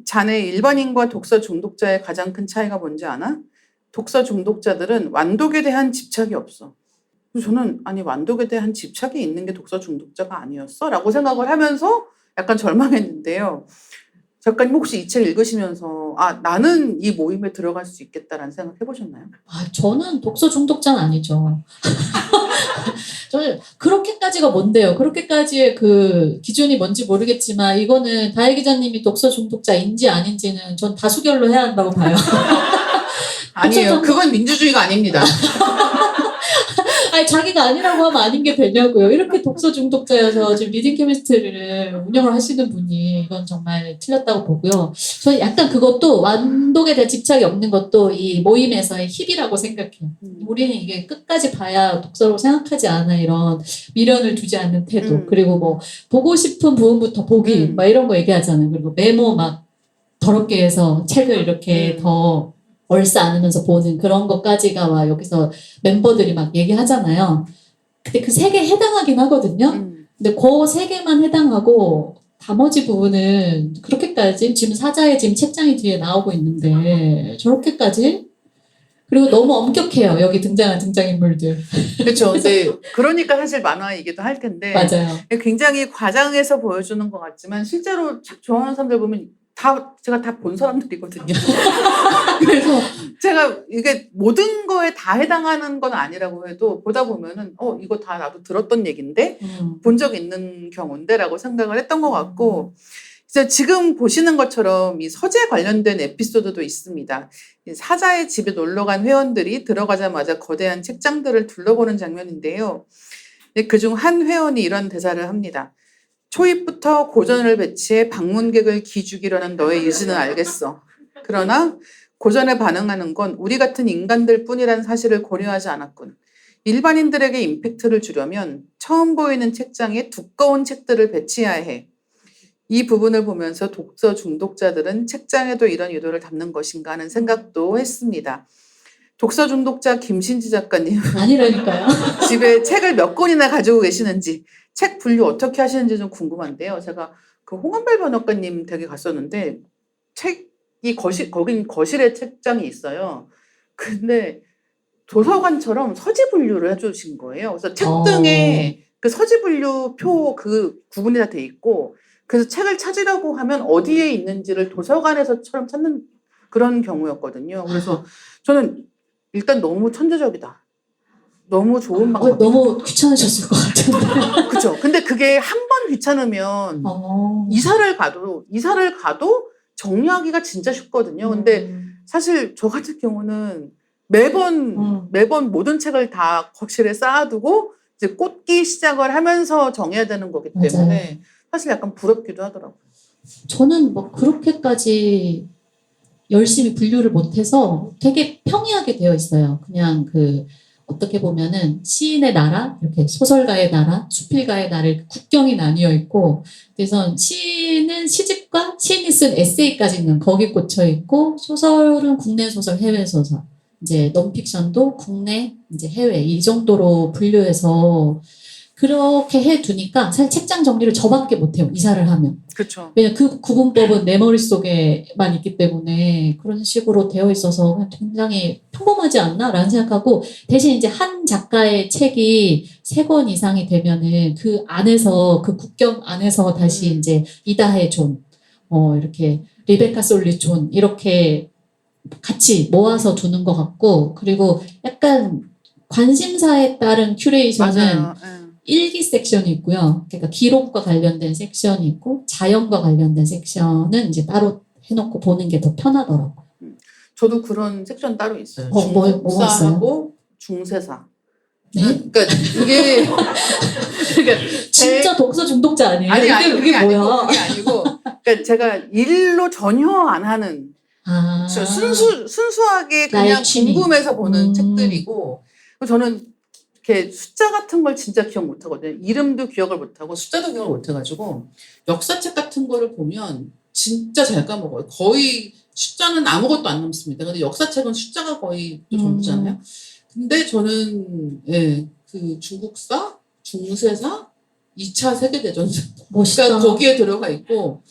자네 일반인과 독서 중독자의 가장 큰 차이가 뭔지 아나? 독서 중독자들은 완독에 대한 집착이 없어. 그래서 저는 아니 완독에 대한 집착이 있는 게 독서 중독자가 아니었어? 라고 생각을 하면서 약간 절망했는데요. 작가님 혹시 이 책 읽으시면서 나는 이 모임에 들어갈 수 있겠다라는 생각 해보셨나요? 저는 독서 중독자는 아니죠. 저는 그렇게까지가 뭔데요? 그렇게까지의 그 기준이 뭔지 모르겠지만 이거는 다혜 기자님이 독서 중독자인지 아닌지는 전 다수결로 해야 한다고 봐요. 아니에요. 그건 민주주의가 아닙니다. 아니 자기가 아니라고 하면 아닌 게 되냐고요. 이렇게 독서 중독자여서 지금 리딩 케미스트리를 운영을 하시는 분이 이건 정말 틀렸다고 보고요. 저는 약간 그것도 완독에 대한 집착이 없는 것도 이 모임에서의 힙이라고 생각해요. 우리는 이게 끝까지 봐야 독서라고 생각하지 않아 이런 미련을 두지 않는 태도. 그리고 뭐 보고 싶은 부분부터 보기 막 이런 거 얘기하잖아요. 그리고 메모 막 더럽게 해서 책을 이렇게 더 얼싸 안으면서 보는 그런 것까지가 막 여기서 멤버들이 막 얘기하잖아요. 근데 그 세 개 해당하긴 하거든요. 근데 그 세 개만 해당하고 나머지 부분은 그렇게까지 지금 사자의 지금 책장이 뒤에 나오고 있는데 저렇게까지? 그리고 너무 엄격해요. 여기 등장한 등장인물들. 그렇죠. 근데 그러니까 사실 만화이기도 할 텐데 맞아요. 굉장히 과장해서 보여주는 것 같지만 실제로 책 좋아하는 사람들 보면 제가 다 본 사람들이거든요. 그래서 제가 이게 모든 거에 다 해당하는 건 아니라고 해도 보다 보면은 이거 다 나도 들었던 얘기인데 본 적 있는 경우인데라고 생각을 했던 것 같고 이제 지금 보시는 것처럼 이 서재 관련된 에피소드도 있습니다. 사자의 집에 놀러 간 회원들이 들어가자마자 거대한 책장들을 둘러보는 장면인데요. 그중 한 회원이 이런 대사를 합니다. 초입부터 고전을 배치해 방문객을 기죽이려는 너의 의지는 알겠어. 그러나 고전에 반응하는 건 우리 같은 인간들 뿐이란 사실을 고려하지 않았군. 일반인들에게 임팩트를 주려면 처음 보이는 책장에 두꺼운 책들을 배치해야 해. 이 부분을 보면서 독서 중독자들은 책장에도 이런 의도를 담는 것인가 하는 생각도 했습니다. 독서 중독자 김신지 작가님. 아니라니까요. 집에 책을 몇 권이나 가지고 계시는지 책 분류 어떻게 하시는지 좀 궁금한데요. 제가 그 홍한별 번역가님 댁에 갔었는데 책이 거긴 거실에 책장이 있어요. 근데 도서관처럼 서지 분류를 해주신 거예요. 그래서 책 등에 그 서지 분류 표 그 구분이 다 돼 있고 그래서 책을 찾으려고 하면 어디에 있는지를 도서관에서처럼 찾는 그런 경우였거든요. 그래서 저는 일단 너무 천재적이다. 너무 좋은 방법. 너무 귀찮으셨을 것 같은데. 그죠. 근데 그게 한 번 귀찮으면 이사를 가도 정리하기가 진짜 쉽거든요. 근데 사실 저 같은 경우는 매번 모든 책을 다 거실에 쌓아두고 이제 꽂기 시작을 하면서 정해야 되는 거기 때문에 맞아요. 사실 약간 부럽기도 하더라고요. 저는 뭐 그렇게까지 열심히 분류를 못해서 되게 평이하게 되어 있어요. 그냥 어떻게 보면은 시인의 나라, 이렇게 소설가의 나라, 수필가의 나라 이렇게 국경이 나뉘어 있고, 그래서 시는 시집과 시인이 쓴 에세이까지 있는 거기 꽂혀 있고, 소설은 국내 소설, 해외 소설, 이제 논픽션도 국내, 이제 해외 이 정도로 분류해서 그렇게 해두니까 사실 책장 정리를 저밖에 못해요. 이사를 하면. 그렇죠. 왜냐면 그 구분법은 내 머릿속에만 있기 때문에 그런 식으로 되어 있어서 굉장히 평범하지 않나? 라는 생각하고 대신 이제 한 작가의 책이 3권 이상이 되면은 그 안에서 그 국경 안에서 다시 이제 이다혜 존, 이렇게 리베카 솔리 존 이렇게 같이 모아서 두는 것 같고 그리고 약간 관심사에 따른 큐레이션은 맞아요. 일기 섹션이 있고요. 그러니까 기록과 관련된 섹션이 있고 자연과 관련된 섹션은 이제 따로 해놓고 보는 게 더 편하더라고요. 저도 그런 섹션 따로 있어요. 뭐가 중국사하고 중세사. 네? 그러니까 이게 그러니까 진짜 독서 중독자 아니에요? 아니 그게 뭐야? 그게 아니고 그러니까 제가 일로 전혀 안 하는 순수하게 그냥 나의 취미. 궁금해서 보는 책들이고 저는 이렇게 숫자 같은 걸 진짜 기억 못 하거든요. 이름도 기억을 못 하고 숫자도 기억을 못 해가지고 역사책 같은 거를 보면 진짜 잘 까먹어요. 거의 숫자는 아무것도 안 남습니다. 근데 역사책은 숫자가 거의 또 전부잖아요. 근데 저는 그 중국사, 중세사, 2차 세계대전사 멋있다. 그러니까 거기에 들어가 있고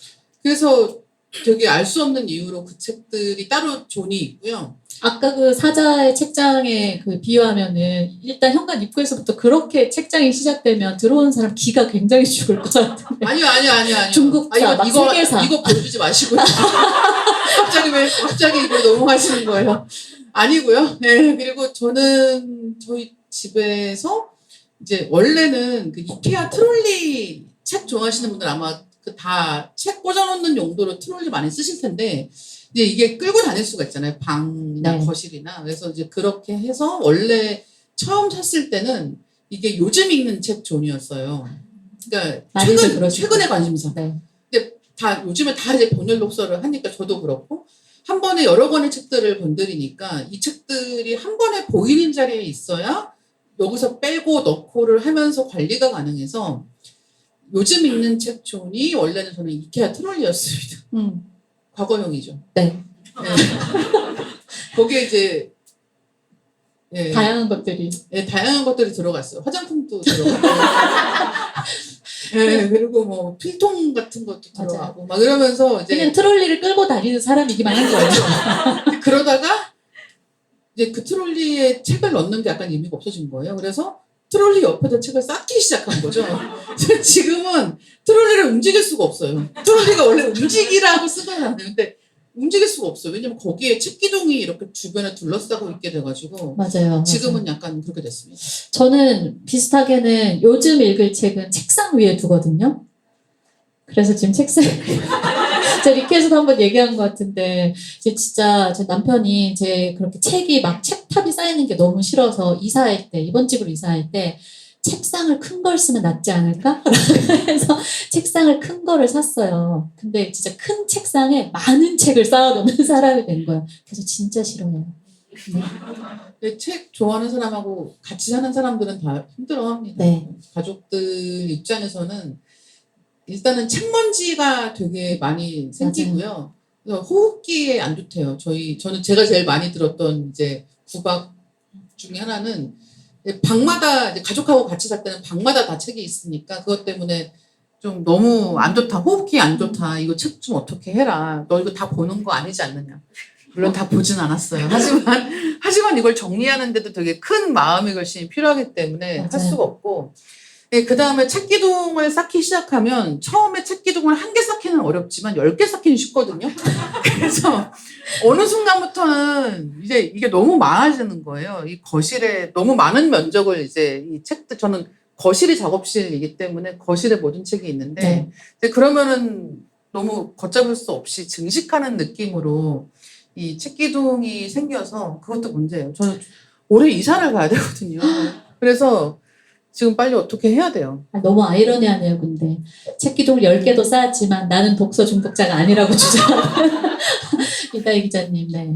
그래서 되게 알 수 없는 이유로 그 책들이 따로 존이 있고요. 아까 그 사자의 책장에 비유하면은 일단 현관 입구에서부터 그렇게 책장이 시작되면 들어오는 사람 기가 굉장히 죽을 것 같은데. 아니요. 중국사, 막 세계사. 이거 보여주지 마시고요. 갑자기 이걸 너무 하시는 거예요. 아니고요. 네, 그리고 저는 저희 집에서 이제 원래는 그 이케아 트롤리 책 좋아하시는 분들 아마 다 책 꽂아놓는 용도로 트롤리 많이 쓰실 텐데 이제 이게 끌고 다닐 수가 있잖아요. 방이나 네. 거실이나. 그래서 이제 그렇게 해서 원래 처음 샀을 때는 이게 요즘 읽는 책 존이었어요. 그러니까 최근의 관심사. 네. 근데 요즘에 다 이제 번역 독서를 하니까 저도 그렇고 한 번에 여러 권의 책들을 건드리니까 이 책들이 한 번에 보이는 자리에 있어야 여기서 빼고 넣고를 하면서 관리가 가능해서 요즘 읽는 책 존이 원래는 저는 이케아 트롤리였습니다. 과거형이죠. 네. 거기에 이제 다양한 것들이. 다양한 것들이 들어갔어요. 화장품도 들어가고, 그리고 뭐 필통 같은 것도 들어가고 막 이러면서 이제 그냥 트롤리를 끌고 다니는 사람이기만 한 거예요. 그러다가 이제 그 트롤리에 책을 넣는 게 약간 의미가 없어진 거예요. 그래서 트롤리 옆에다 책을 쌓기 시작한 거죠. 지금은 트롤리를 움직일 수가 없어요. 트롤리가 원래 움직이라고 쓰거든요. 근데 움직일 수가 없어요. 왜냐면 거기에 책 기둥이 이렇게 주변에 둘러싸고 있게 돼가지고 맞아요. 지금은 약간 그렇게 됐습니다. 저는 비슷하게는 요즘 읽을 책은 책상 위에 두거든요. 그래서 지금 책상 제가 리케에서도 한번 얘기한 것 같은데 진짜 제 남편이 그렇게 책이 막 책탑이 쌓이는 게 너무 싫어서 이사할 때 이번 집으로 이사할 때 책상을 큰 걸 쓰면 낫지 않을까? 그래서 책상을 큰 거를 샀어요. 근데 진짜 큰 책상에 많은 책을 쌓아놓는 사람이 된 거예요. 그래서 진짜 싫어요. 네. 책 좋아하는 사람하고 같이 사는 사람들은 다 힘들어합니다. 네. 가족들 입장에서는 일단은 책먼지가 되게 많이 생기고요. 그래서 호흡기에 안 좋대요. 저는 제가 제일 많이 들었던 이제 구박 중에 하나는 방마다 이제 가족하고 같이 살 때는 방마다 다 책이 있으니까 그것 때문에 좀 너무 안 좋다. 호흡기 안 좋다. 이거 책 좀 어떻게 해라. 너 이거 다 보는 거 아니지 않느냐. 물론 다 보진 않았어요. 하지만 이걸 정리하는데도 되게 큰 마음의 결심이 필요하기 때문에 맞아요. 할 수가 없고 예, 그 다음에 책기둥을 쌓기 시작하면 처음에 책기둥을 한 개 쌓기는 어렵지만 10개 쌓기는 쉽거든요. 그래서 어느 순간부터는 이제 이게 너무 많아지는 거예요. 이 거실에 너무 많은 면적을 이제 이 책들, 저는 거실이 작업실이기 때문에 거실에 모든 책이 있는데 네. 이제 그러면은 너무 걷잡을 수 없이 증식하는 느낌으로 이 책기둥이 생겨서 그것도 문제예요. 저는 올해 이사를 가야 되거든요. 그래서 지금 빨리 어떻게 해야 돼요. 너무 아이러니하네요, 근데. 책기둥을 10개도 쌓았지만 나는 독서 중독자가 아니라고 주장하는 이다희 기자님, 네.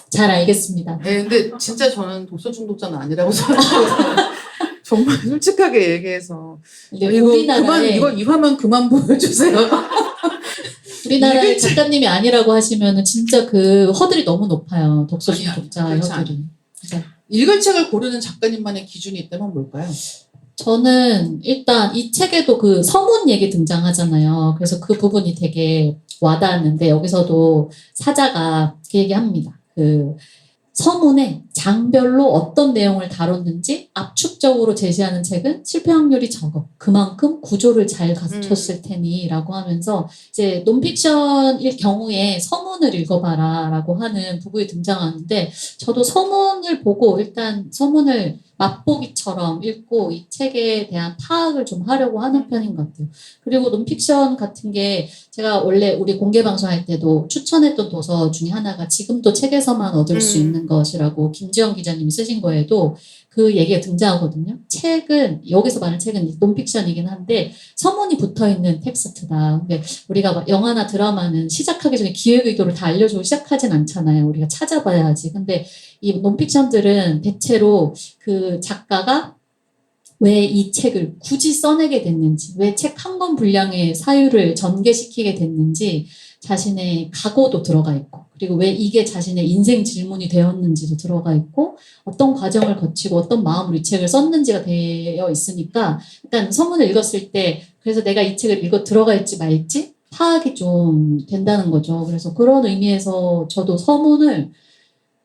잘 알겠습니다. 네, 근데 진짜 저는 독서 중독자는 아니라고 생각해요. 정말 솔직하게 얘기해서 이게 이거 우리나라에 이거 이 화면 그만 보여주세요. 우리나라의 작가님이 아니라고 하시면은 진짜 그 허들이 너무 높아요. 독서 아니야, 중독자 그렇지 허들이. 진짜. 읽을 책을 고르는 작가님만의 기준이 있다면 뭘까요? 저는 일단 이 책에도 그 서문 얘기 등장하잖아요. 그래서 그 부분이 되게 와닿았는데 여기서도 사자가 그 얘기합니다. 그 서문에 장별로 어떤 내용을 다뤘는지 압축적으로 제시하는 책은 실패 확률이 적어. 그만큼 구조를 잘 갖췄을 테니 라고 하면서 이제 논픽션일 경우에 서문을 읽어봐라 라고 하는 부분이 등장하는데 저도 서문을 보고 일단 서문을 맛보기처럼 읽고 이 책에 대한 파악을 좀 하려고 하는 편인 것 같아요. 그리고 논픽션 같은 게 제가 원래 우리 공개 방송할 때도 추천했던 도서 중에 하나가 지금도 책에서만 얻을 수 있는 것이라고 김지영 기자님이 쓰신 거에도 그 얘기가 등장하거든요. 책은 여기서 말하는 책은 논픽션이긴 한데 서문이 붙어있는 텍스트다. 근데 우리가 막 영화나 드라마는 시작하기 전에 기획 의도를 다 알려주고 시작하진 않잖아요. 우리가 찾아봐야지. 근데 이 논픽션들은 대체로 그 작가가 왜 이 책을 굳이 써내게 됐는지, 왜 책 한 권 분량의 사유를 전개시키게 됐는지 자신의 각오도 들어가 있고, 그리고 왜 이게 자신의 인생 질문이 되었는지도 들어가 있고, 어떤 과정을 거치고 어떤 마음으로 이 책을 썼는지가 되어 있으니까, 일단 서문을 읽었을 때, 그래서 내가 이 책을 읽어 들어가 있지 말지 파악이 좀 된다는 거죠. 그래서 그런 의미에서 저도 서문을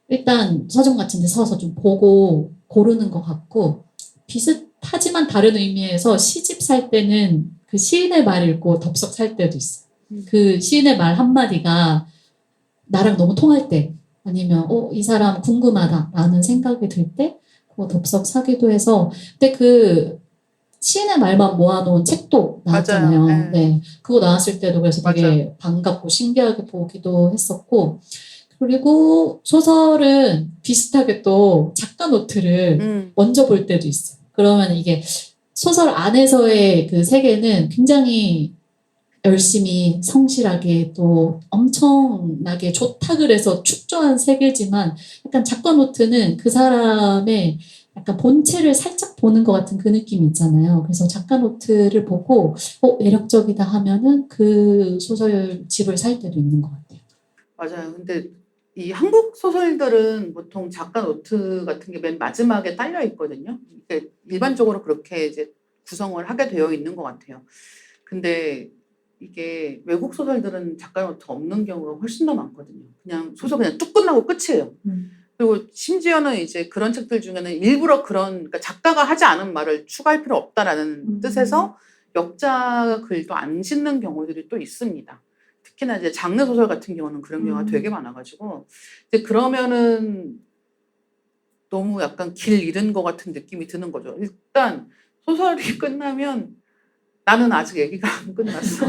일단 서점 같은 데 서서 좀 보고 고르는 것 같고, 비슷하지만 다른 의미에서 시집 살 때는 그 시인의 말 읽고 덥석 살 때도 있어요. 그 시인의 말 한마디가 나랑 너무 통할 때, 아니면 이 사람 궁금하다라는 생각이 들 때 그거 덥석 사기도 해서. 근데 그 시인의 말만 모아놓은 책도 나왔잖아요. 맞아요. 네. 그거 나왔을 때도 그래서 되게 맞아요. 반갑고 신기하게 보기도 했었고, 그리고 소설은 비슷하게 또 작가 노트를 먼저 볼 때도 있어요. 그러면 이게 소설 안에서의 그 세계는 굉장히 열심히 성실하게 또 엄청나게 조탁을 해서 축조한 세계지만 약간 작가 노트는 그 사람의 약간 본체를 살짝 보는 것 같은 그 느낌이 있잖아요. 그래서 작가 노트를 보고 매력적이다 하면은 그 소설집을 살 때도 있는 것 같아요. 맞아요. 근데 이 한국 소설들은 보통 작가 노트 같은 게 맨 마지막에 딸려 있거든요. 그러니까 일반적으로 그렇게 이제 구성을 하게 되어 있는 것 같아요. 근데 이게 외국 소설들은 작가 노트 없는 경우가 훨씬 더 많거든요. 그냥 소설 그냥 뚝 끝나고 끝이에요. 그리고 심지어는 이제 그런 책들 중에는 일부러 그러니까 작가가 하지 않은 말을 추가할 필요 없다라는 뜻에서 역자 글도 안 싣는 경우들이 또 있습니다. 특히나 이제 장르 소설 같은 경우는 그런 경우가 되게 많아가지고 이제 그러면은 너무 약간 길 잃은 것 같은 느낌이 드는 거죠. 일단 소설이 끝나면 나는 아직 얘기가 안 끝났어.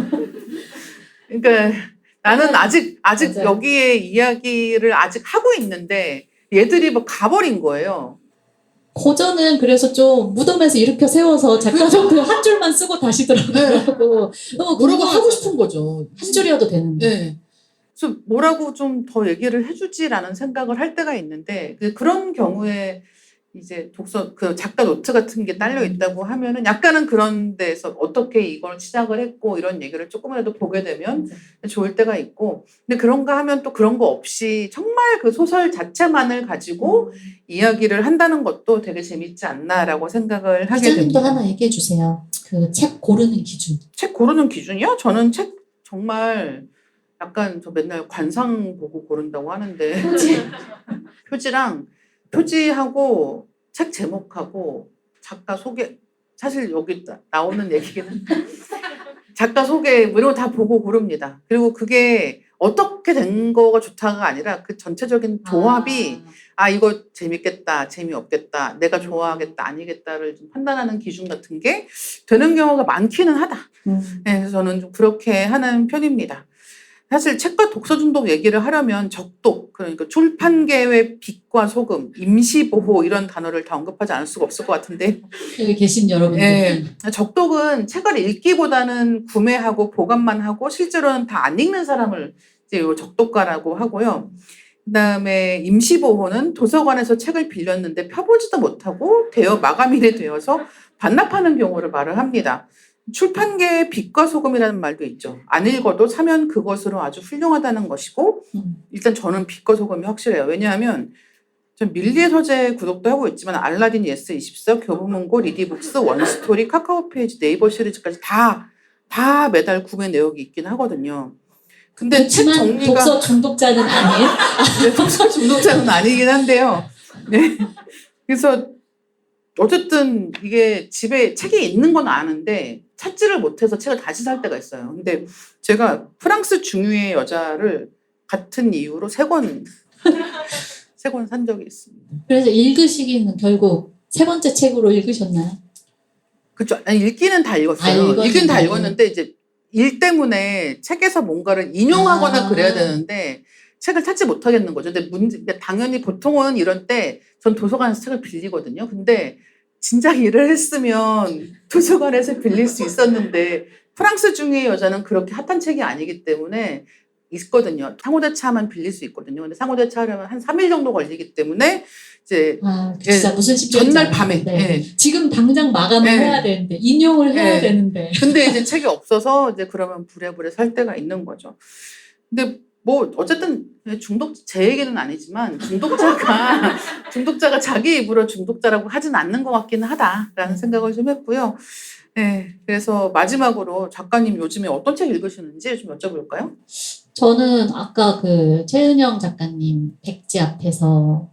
그러니까 나는 아직 맞아요. 여기에 이야기를 아직 하고 있는데 얘들이 뭐 가버린 거예요. 고전은 그래서 좀 무덤에서 일으켜 세워서 작가 노트 한 줄만 쓰고 다시 들어가고 너무 뭐라고 하고 싶은 거죠. 한 줄이어도 되는데. 네. 그래서 뭐라고 좀 더 얘기를 해주지라는 생각을 할 때가 있는데 그런 경우에 이제 독서 그 작가 노트 같은 게 딸려 있다고 하면은 약간은 그런 데서 어떻게 이걸 시작을 했고 이런 얘기를 조금이라도 보게 되면 좋을 때가 있고, 근데 그런가 하면 또 그런 거 없이 정말 그 소설 자체만을 가지고 이야기를 한다는 것도 되게 재밌지 않나라고 생각을 하게 기자님도 됩니다. 하나 얘기해 주세요. 그 책 고르는 기준. 책 고르는 기준이요? 저는 책 정말 약간 저 맨날 관상 보고 고른다고 하는데 표지랑 표지하고 책 제목하고 작가 소개 사실 여기 나오는 얘기는 작가 소개 뭐 이런 거 다 보고 고릅니다. 그리고 그게 어떻게 된 거가 좋다가 아니라 그 전체적인 조합이 이거 재밌겠다, 재미없겠다, 내가 좋아하겠다, 아니겠다를 좀 판단하는 기준 같은 게 되는 경우가 많기는 하다. 네, 그래서 저는 좀 그렇게 하는 편입니다. 사실 책과 독서 중독 얘기를 하려면 적독, 그러니까 출판계의 빛과 소금, 임시보호 이런 단어를 다 언급하지 않을 수가 없을 것 같은데. 여기 계신 여러분들. 네, 적독은 책을 읽기보다는 구매하고 보관만 하고 실제로는 다 안 읽는 사람을 이제 적독가라고 하고요. 그다음에 임시보호는 도서관에서 책을 빌렸는데 펴보지도 못하고 마감일이 되어서 반납하는 경우를 말을 합니다. 출판계의 빛과 소금이라는 말도 있죠. 안 읽어도 사면 그것으로 아주 훌륭하다는 것이고 일단 저는 빛과 소금이 확실해요. 왜냐하면 전 밀리의 서재 구독도 하고 있지만 알라딘, 예스24, 교보문고, 리디북스, 원스토리, 카카오페이지, 네이버 시리즈까지 다 매달 구매 내역이 있긴 하거든요. 근데 책 그렇지만 정리가 독서 중독자는 아닌. 네, 독서 중독자는 아니긴 한데요. 네. 그래서 어쨌든 이게 집에 책이 있는 건 아는데 찾지를 못해서 책을 다시 살 때가 있어요. 근데 제가 프랑스 중유의 여자를 같은 이유로 3권 산 적이 있습니다. 그래서 읽으시기는 결국 3번째 책으로 읽으셨나요? 그렇죠. 아니, 읽기는 다 읽었어요. 읽었는데. 읽기는 다 읽었는데 이제 일 때문에 책에서 뭔가를 인용하거나 그래야 되는데 책을 찾지 못하겠는 거죠. 근데 당연히 보통은 이런 때 전 도서관에서 책을 빌리거든요. 근데 진작 일을 했으면 도서관에서 빌릴 수 있었는데 프랑스 중의 여자는 그렇게 핫한 책이 아니기 때문에 있거든요. 상호대차만 빌릴 수 있거든요. 근데 상호대차 하려면 한 3일 정도 걸리기 때문에 이제 진짜 무슨 심정인지 전날 알아요. 밤에 네. 지금 당장 마감을 해야 되는데 인용을 해야 되는데. 근데 이제 책이 없어서 이제 그러면 부랴부랴 살 때가 있는 거죠. 근데 뭐 어쨌든 제 얘기는 아니지만 중독자가 자기 입으로 중독자라고 하진 않는 것 같기는 하다라는 생각을 좀 했고요. 네, 그래서 마지막으로 작가님 요즘에 어떤 책 읽으시는지 좀 여쭤볼까요? 저는 아까 그 최은영 작가님 백지 앞에서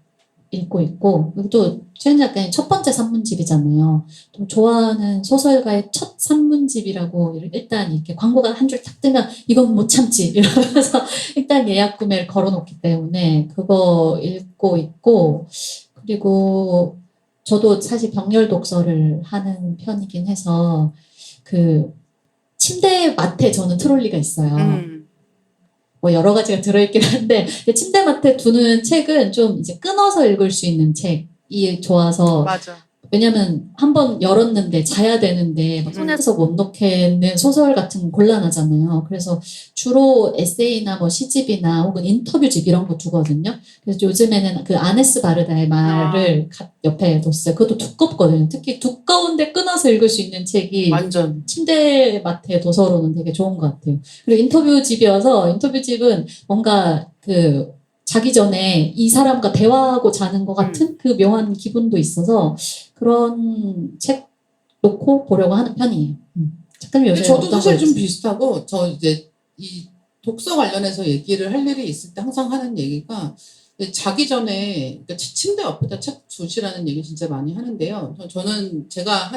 읽고 있고, 그리고 또 최은영 작가님 첫 번째 산문집이잖아요. 또 좋아하는 소설가의 첫 산문집이라고 일단 이렇게 광고가 한 줄 딱 뜨면 이건 못 참지 이러면서 일단 예약 구매를 걸어놓기 때문에 그거 읽고 있고, 그리고 저도 사실 병렬 독서를 하는 편이긴 해서 그 침대 맡에 저는 트롤리가 있어요. 뭐 여러 가지가 들어있긴 한데 침대맡에 두는 책은 좀 이제 끊어서 읽을 수 있는 책이 좋아서. 맞아. 왜냐면 한번 열었는데 자야 되는데 막 손에서 못 놓겠는 소설 같은 곤란하잖아요. 그래서 주로 에세이나 뭐 시집이나 혹은 인터뷰집 이런 거 두거든요. 그래서 요즘에는 그 아네스 바르다의 말을 옆에 뒀어요. 그것도 두껍거든요. 특히 두꺼운데 끊어서 읽을 수 있는 책이 완전 침대맡에 도서로는 되게 좋은 것 같아요. 그리고 인터뷰집이어서 인터뷰집은 뭔가 그 자기 전에 이 사람과 대화하고 자는 것 같은 그 묘한 기분도 있어서 그런 책 놓고 보려고 하는 편이에요. 작가님 요새 저도 어떤 사실 거 좀 있어요? 비슷하고 저 이제 이 독서 관련해서 얘기를 할 일이 있을 때 항상 하는 얘기가 자기 전에 그러니까 침대 옆에다 책 두시라는 얘기 진짜 많이 하는데요. 저는 제가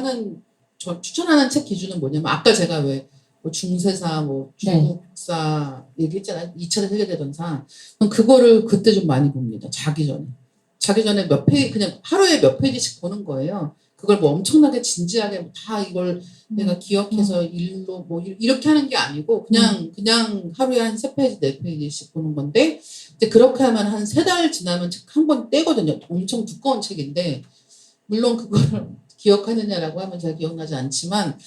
추천하는 책 기준은 뭐냐면 아까 제가 왜 뭐 중세사, 뭐 중국사 얘기했잖아요. 2차 세계대전사. 그거를 그때 좀 많이 봅니다. 자기 전에 몇 페이지, 그냥 하루에 몇 페이지씩 보는 거예요. 그걸 뭐 엄청나게 진지하게 다 이걸 내가 기억해서 일로 뭐 이렇게 하는 게 아니고 그냥 하루에 한 3페이지, 4페이지씩 보는 건데 이제 그렇게 하면 한 3달 지나면 책 한 권 떼거든요. 엄청 두꺼운 책인데 물론 그걸 기억하느냐라고 하면 잘 기억나지 않지만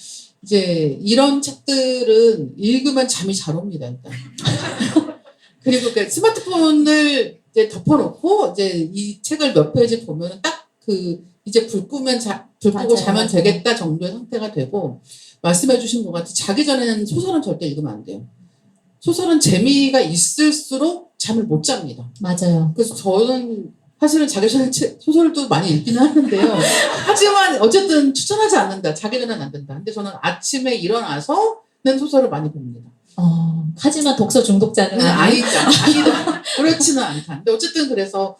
이제 이런 책들은 읽으면 잠이 잘 옵니다, 일단. 그리고 그 스마트폰을 이제 덮어놓고 이제 이 책을 몇 페이지 보면은 딱 이제 불 끄고 자면 되겠다 정도의 상태가 되고 말씀해주신 것 같이 자기 전에는 소설은 절대 읽으면 안 돼요. 소설은 재미가 있을수록 잠을 못 잡니다. 맞아요. 그래서 저는 사실은 자기 전에 소설도 많이 읽기는 하는데요. 하지만 어쨌든 추천하지 않는다. 자기 전에는 안 된다. 근데 저는 아침에 일어나서는 소설을 많이 봅니다. 하지만 독서 중독자는 아니다. 그렇지는 않다. 근데 어쨌든 그래서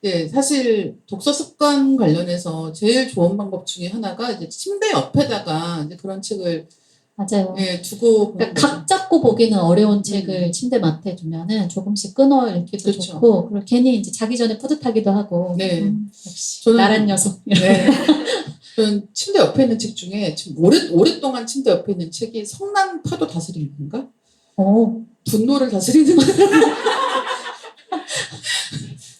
네, 사실 독서 습관 관련해서 제일 좋은 방법 중에 하나가 이제 침대 옆에다가 이제 그런 책을 맞아요. 예, 두고 보는 그러니까 거죠. 각 잡고 보기는 어려운 책을 침대 맡에 두면은 조금씩 끊어 읽기도 그렇죠. 좋고, 그리고 괜히 이제 자기 전에 뿌듯하기도 하고. 네. 역시 저는- 나란 녀석. 네. 저는 침대 옆에 있는 책 중에 지금 오랫동안 침대 옆에 있는 책이 성난 파도 다스리는 건가? 분노를 다스리는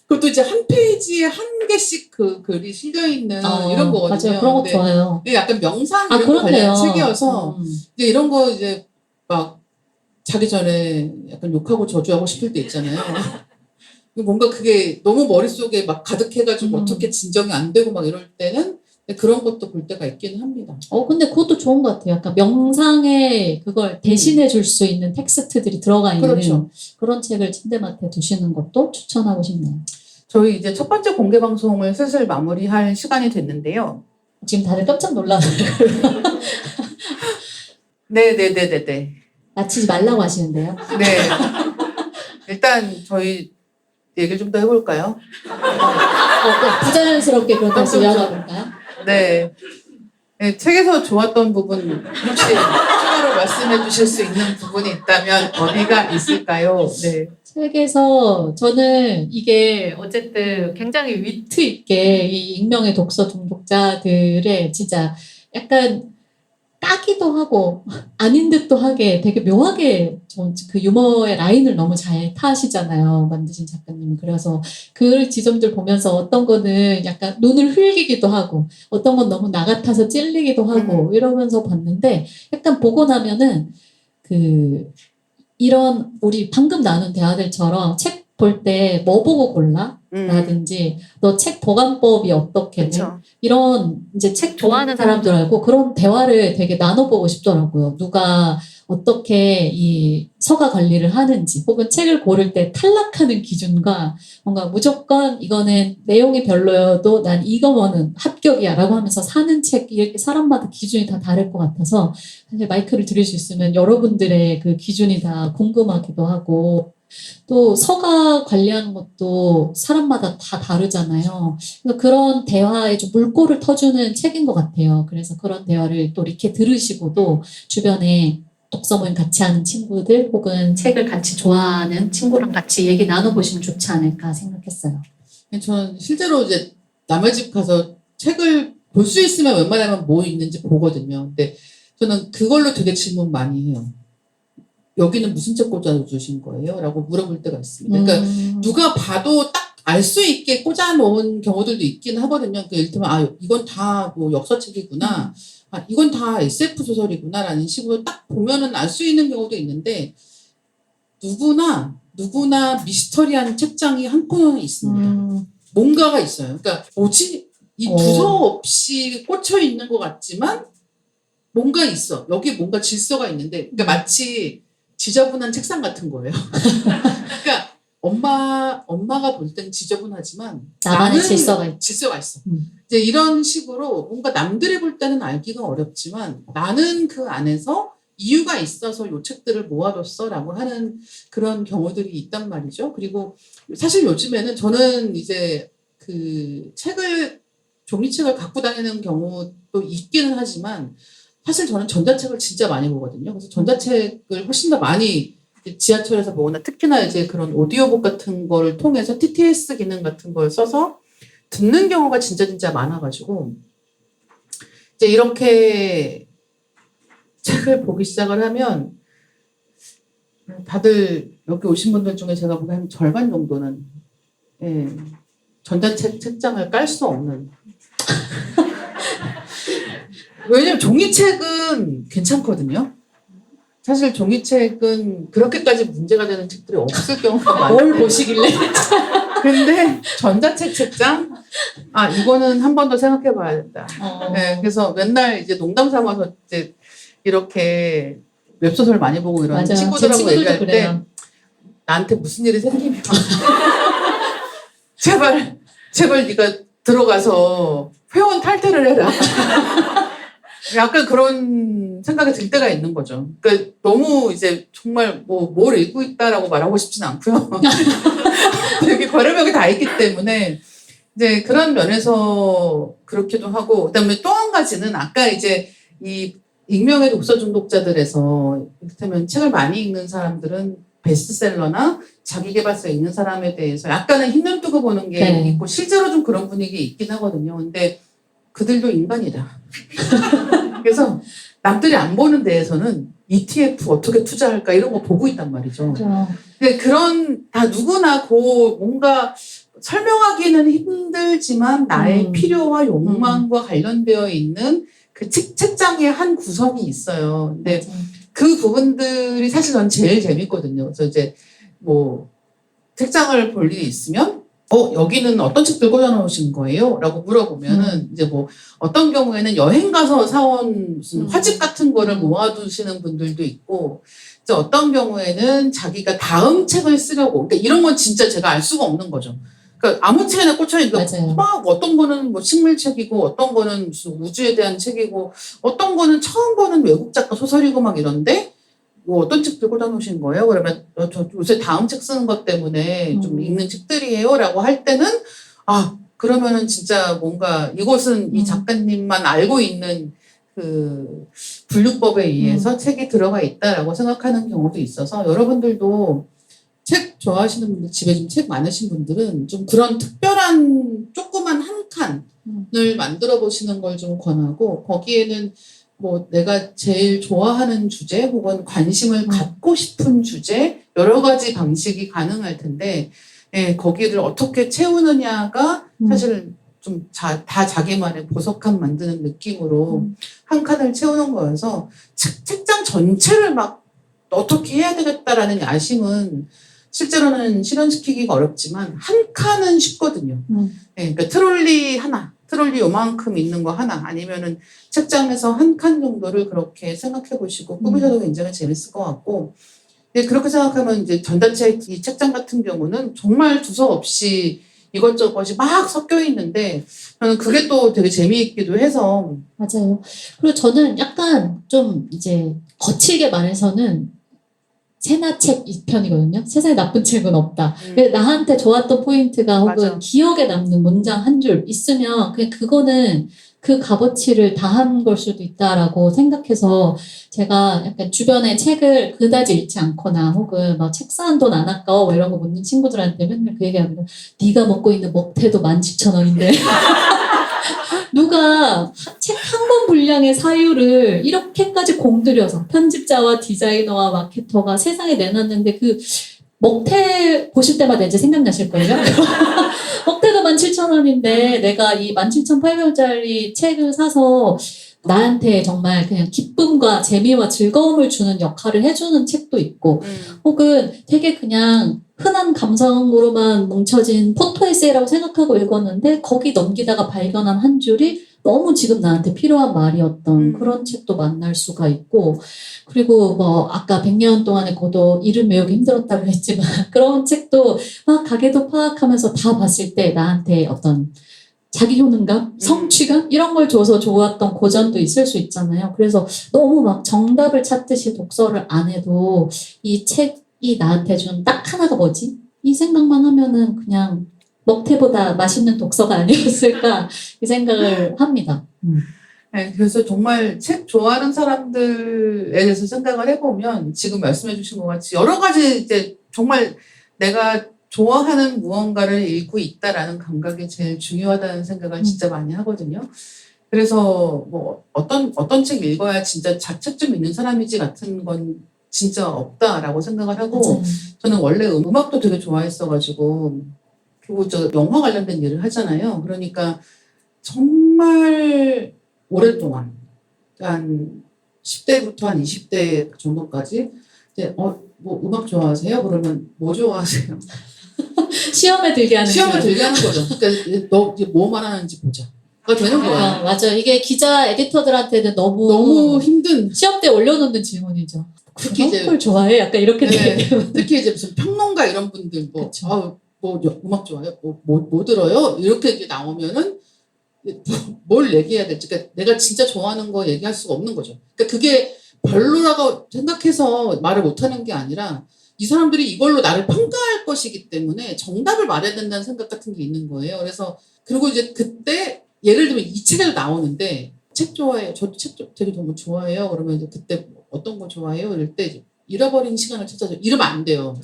그것도 이제 한 페이지에 한 개씩 그 글이 실려 있는 이런 거거든요. 맞아요. 그런 거 근데 좋아요. 이게 약간 명상 이런 거 그렇네요. 관련 책이어서 이제 이런 거 이제 막 자기 전에 약간 욕하고 저주하고 싶을 때 있잖아요. 뭔가 그게 너무 머릿속에 막 가득해가지고 어떻게 진정이 안 되고 막 이럴 때는 그런 것도 볼 때가 있기는 합니다. 근데 그것도 좋은 것 같아요. 약간 명상에 그걸 대신해 줄 수 있는 텍스트들이 들어가 있는 그렇죠. 그런 책을 침대맡에 두시는 것도 추천하고 싶네요. 저희 이제 첫 번째 공개 방송을 슬슬 마무리할 시간이 됐는데요. 지금 다들 깜짝 놀라서 네네네네네. 마치지 말라고 하시는데요. 네. 일단 저희 얘기를 좀 더 해볼까요? 부자연스럽게 그럼 다시 그렇죠. 이어가 볼까요? 네. 네, 책에서 좋았던 부분 혹시 추가로 말씀해 주실 수 있는 부분이 있다면 어디가 있을까요? 네. 책에서 저는 이게 어쨌든 굉장히 위트 있게 이 익명의 독서 중독자들의 진짜 약간 까기도 하고 아닌 듯도 하게 되게 묘하게 그 유머의 라인을 너무 잘 타시잖아요. 만드신 작가님이. 그래서 그 지점들 보면서 어떤 거는 약간 눈을 흘기기도 하고 어떤 건 너무 나 같아서 찔리기도 하고 이러면서 봤는데 약간 보고 나면은 이런 우리 방금 나눈 대화들처럼 책 볼 때 뭐 보고 골라? 라든지 너 책 보관법이 어떻게 돼? 그렇죠. 이런 이제 책 좋아하는 사람들하고 그런 대화를 되게 나눠보고 싶더라고요. 누가 어떻게 이 서가 관리를 하는지 혹은 책을 고를 때 탈락하는 기준과 뭔가 무조건 이거는 내용이 별로여도 난 이거는 합격이야 라고 하면서 사는 책 이렇게 사람마다 기준이 다 다를 것 같아서 사실 마이크를 드릴 수 있으면 여러분들의 그 기준이 다 궁금하기도 하고 또 서가 관리하는 것도 사람마다 다 다르잖아요. 그래서 그런 대화에 좀 물꼬를 터주는 책인 것 같아요. 그래서 그런 대화를 또 이렇게 들으시고도 주변에 독서 모임 같이 하는 친구들 혹은 책을 같이 좋아하는 친구랑 같이 얘기 나눠보시면 좋지 않을까 생각했어요. 저는 실제로 이제 남의 집 가서 책을 볼 수 있으면 웬만하면 뭐 있는지 보거든요. 근데 저는 그걸로 되게 질문 많이 해요. 여기는 무슨 책 꽂아주신 거예요? 라고 물어볼 때가 있습니다. 그러니까 누가 봐도 딱 알 수 있게 꽂아놓은 경우들도 있긴 하거든요. 그러니까 이를테면 이건 다 뭐 역사책이구나. 이건 다 SF 소설이구나 라는 식으로 딱 보면은 알 수 있는 경우도 있는데 누구나 미스터리한 책장이 한 코너에 있습니다. 뭔가가 있어요. 그러니까 뭐지? 이 두서 없이 꽂혀 있는 것 같지만 뭔가 있어. 여기 뭔가 질서가 있는데 그러니까 마치 지저분한 책상 같은 거예요. 그러니까 엄마가 볼 땐 지저분하지만 나만의 나는 질서가 있 질서가 있어. 이제 이런 식으로 뭔가 남들이 볼 때는 알기가 어렵지만 나는 그 안에서 이유가 있어서 요 책들을 모아뒀어라고 하는 그런 경우들이 있단 말이죠. 그리고 사실 요즘에는 저는 이제 그 종이책을 갖고 다니는 경우도 있기는 하지만 사실 저는 전자책을 진짜 많이 보거든요. 그래서 전자책을 훨씬 더 많이 지하철에서 보거나 특히나 이제 그런 오디오북 같은 거를 통해서 TTS 기능 같은 걸 써서 듣는 경우가 진짜 많아가지고 이제 이렇게 책을 보기 시작을 하면 다들 여기 오신 분들 중에 제가 보기엔 한 절반 정도는 전자책 책장을 깔 수 없는 왜냐면 종이책은 괜찮거든요. 사실 종이책은 그렇게까지 문제가 되는 책들이 없을 경우가 많아요. 뭘 보시길래? 근데 전자책 책장? 이거는 한 번 더 생각해 봐야겠다. 네, 그래서 맨날 이제 농담 삼아서 이제 이렇게 웹소설 많이 보고 이런 맞아요. 제 친구들하고 친구들도 얘기할 그래요. 때 나한테 무슨 일이 생기면 제발 네가 들어가서 회원 탈퇴를 해라. 약간 그런 생각이 들 때가 있는 거죠. 그러니까 너무 이제 정말 뭘 읽고 있다라고 말하고 싶진 않고요. 되게 별의별게 다 있기 때문에 이제 그런 면에서 그렇기도 하고, 그다음에 또 한 가지는 아까 이제 이 익명의 독서 중독자들에서 이를테면 책을 많이 읽는 사람들은 베스트셀러나 자기계발서 읽는 사람에 대해서 약간은 흰눈 뜨고 보는 게 네. 있고 실제로 좀 그런 분위기 있긴 하거든요. 근데 그들도 인간이다. 그래서 남들이 안 보는 데에서는 ETF 어떻게 투자할까 이런 거 보고 있단 말이죠. 그렇죠. 근데 그런 다 누구나 뭔가 설명하기는 힘들지만 나의 필요와 욕망과 관련되어 있는 그 책장의 한 구석이 있어요. 근데 맞아요. 그 부분들이 사실 전 제일 재밌거든요. 그래서 이제 뭐 책장을 볼 일이 있으면 여기는 어떤 책들 꽂아놓으신 거예요? 라고 물어보면은 이제 뭐 어떤 경우에는 여행 가서 사온 무슨 화집 같은 거를 모아두시는 분들도 있고 이제 어떤 경우에는 자기가 다음 책을 쓰려고 그러니까 이런 건 진짜 제가 알 수가 없는 거죠. 그러니까 아무 책에나 꽂혀있는 맞아요. 막 어떤 거는 뭐 식물책이고 어떤 거는 무슨 우주에 대한 책이고 어떤 거는 처음 보는 외국 작가 소설이고 막 이런데 뭐 어떤 책들 꽂아놓으신 거예요? 그러면 저 요새 다음 책 쓰는 것 때문에 좀 읽는 책들이에요 라고 할 때는 그러면은 진짜 뭔가 이곳은 이 작가님만 알고 있는 그 분류법에 의해서 책이 들어가 있다라고 생각하는 경우도 있어서 여러분들도 책 좋아하시는 분들, 집에 좀 책 많으신 분들은 좀 그런 특별한 조그만 한 칸을 만들어 보시는 걸 좀 권하고 거기에는 뭐 내가 제일 좋아하는 주제 혹은 관심을 갖고 싶은 주제 여러 가지 방식이 가능할 텐데 거기를 어떻게 채우느냐가 사실 좀 다 자기만의 보석함 만드는 느낌으로 한 칸을 채우는 거여서 책장 전체를 막 어떻게 해야 되겠다라는 야심은 실제로는 실현시키기가 어렵지만 한 칸은 쉽거든요. 그러니까 트롤리 요만큼 있는 거 하나 아니면은 책장에서 한 칸 정도를 그렇게 생각해 보시고 꾸미셔도 굉장히 재밌을 것 같고 그렇게 생각하면 이제 전단체 이 책장 같은 경우는 정말 두서 없이 이것저것이 막 섞여 있는데 저는 그게 또 되게 재미있기도 해서 맞아요. 그리고 저는 약간 좀 이제 거칠게 말해서는 세나책 2편이거든요. 세상에 나쁜 책은 없다. 근데 나한테 좋았던 포인트가 혹은 맞아. 기억에 남는 문장 한 줄 있으면 그냥 그거는 그 값어치를 다한 걸 수도 있다라고 생각해서 제가 약간 주변에 책을 그다지 읽지 않거나 혹은 막 책 사는 돈 안 아까워 이런 거 묻는 친구들한테 맨날 그 얘기합니다. 네가 먹고 있는 먹태도 17,000원인데 누가 책 한 권 분량의 사유를 이렇게까지 공들여서 편집자와 디자이너와 마케터가 세상에 내놨는데 그 먹태 보실 때마다 이제 생각나실걸요? 먹태가 17,000원인데 내가 이 17,800원짜리 책을 사서 나한테 정말 그냥 기쁨과 재미와 즐거움을 주는 역할을 해주는 책도 있고 혹은 되게 그냥 흔한 감성으로만 뭉쳐진 포토에세이라고 생각하고 읽었는데 거기 넘기다가 발견한 한 줄이 너무 지금 나한테 필요한 말이었던 그런 책도 만날 수가 있고 그리고 뭐 아까 100년 동안의 고독 이름 외우기 힘들었다고 했지만 그런 책도 막 가게도 파악하면서 다 봤을 때 나한테 어떤 자기 효능감, 성취감 이런 걸 줘서 좋았던 고전도 있을 수 있잖아요. 그래서 너무 막 정답을 찾듯이 독서를 안 해도 이 책이 나한테 준 딱 하나가 뭐지? 이 생각만 하면은 그냥 먹태보다 맛있는 독서가 아니었을까 이 생각을 합니다. 네, 그래서 정말 책 좋아하는 사람들에 대해서 생각을 해보면 지금 말씀해 주신 것 같이 여러 가지 이제 정말 내가 좋아하는 무언가를 읽고 있다라는 감각이 제일 중요하다는 생각을 진짜 많이 하거든요. 그래서 뭐 어떤 책 읽어야 진짜 책 좀 읽는 사람이지 같은 건 진짜 없다라고 생각을 하고 맞아요. 저는 원래 음악도 되게 좋아했어가지고 그리고 저 영화 관련된 일을 하잖아요. 그러니까 정말 오랫동안 한 10대부터 한 20대 정도까지 이제 뭐 음악 좋아하세요? 그러면 뭐 좋아하세요? 시험에 들게 하는 시험을 거예요. 들게 하는 거죠. 그러니까 너 이제 뭐 말하는지 보자. 가 되는 거예요. 맞아. 이게 기자 에디터들한테는 너무 힘든. 시험 때 올려놓는 질문이죠. 특히 이제 걸 좋아해? 약간 이렇게 네, 되면 특히 이제 무슨 평론가 이런 분들 그쵸. 뭐 음악 좋아해요? 뭐 들어요? 이렇게 이제 나오면은 뭘 얘기해야 될지. 그러니까 내가 진짜 좋아하는 거 얘기할 수가 없는 거죠. 그러니까 그게 별로라고 생각해서 말을 못 하는 게 아니라 이 사람들이 이걸로 나를 평가할 것이기 때문에 정답을 말해야 된다는 생각 같은 게 있는 거예요. 그래서 그리고 이제 그때 예를 들면 이 책에도 나오는데 책 좋아해요. 저도 책 되게 너무 좋아해요. 그러면 이제 그때 어떤 거 좋아해요? 이럴 때 이제 잃어버린 시간을 찾아서 이러면 안 돼요.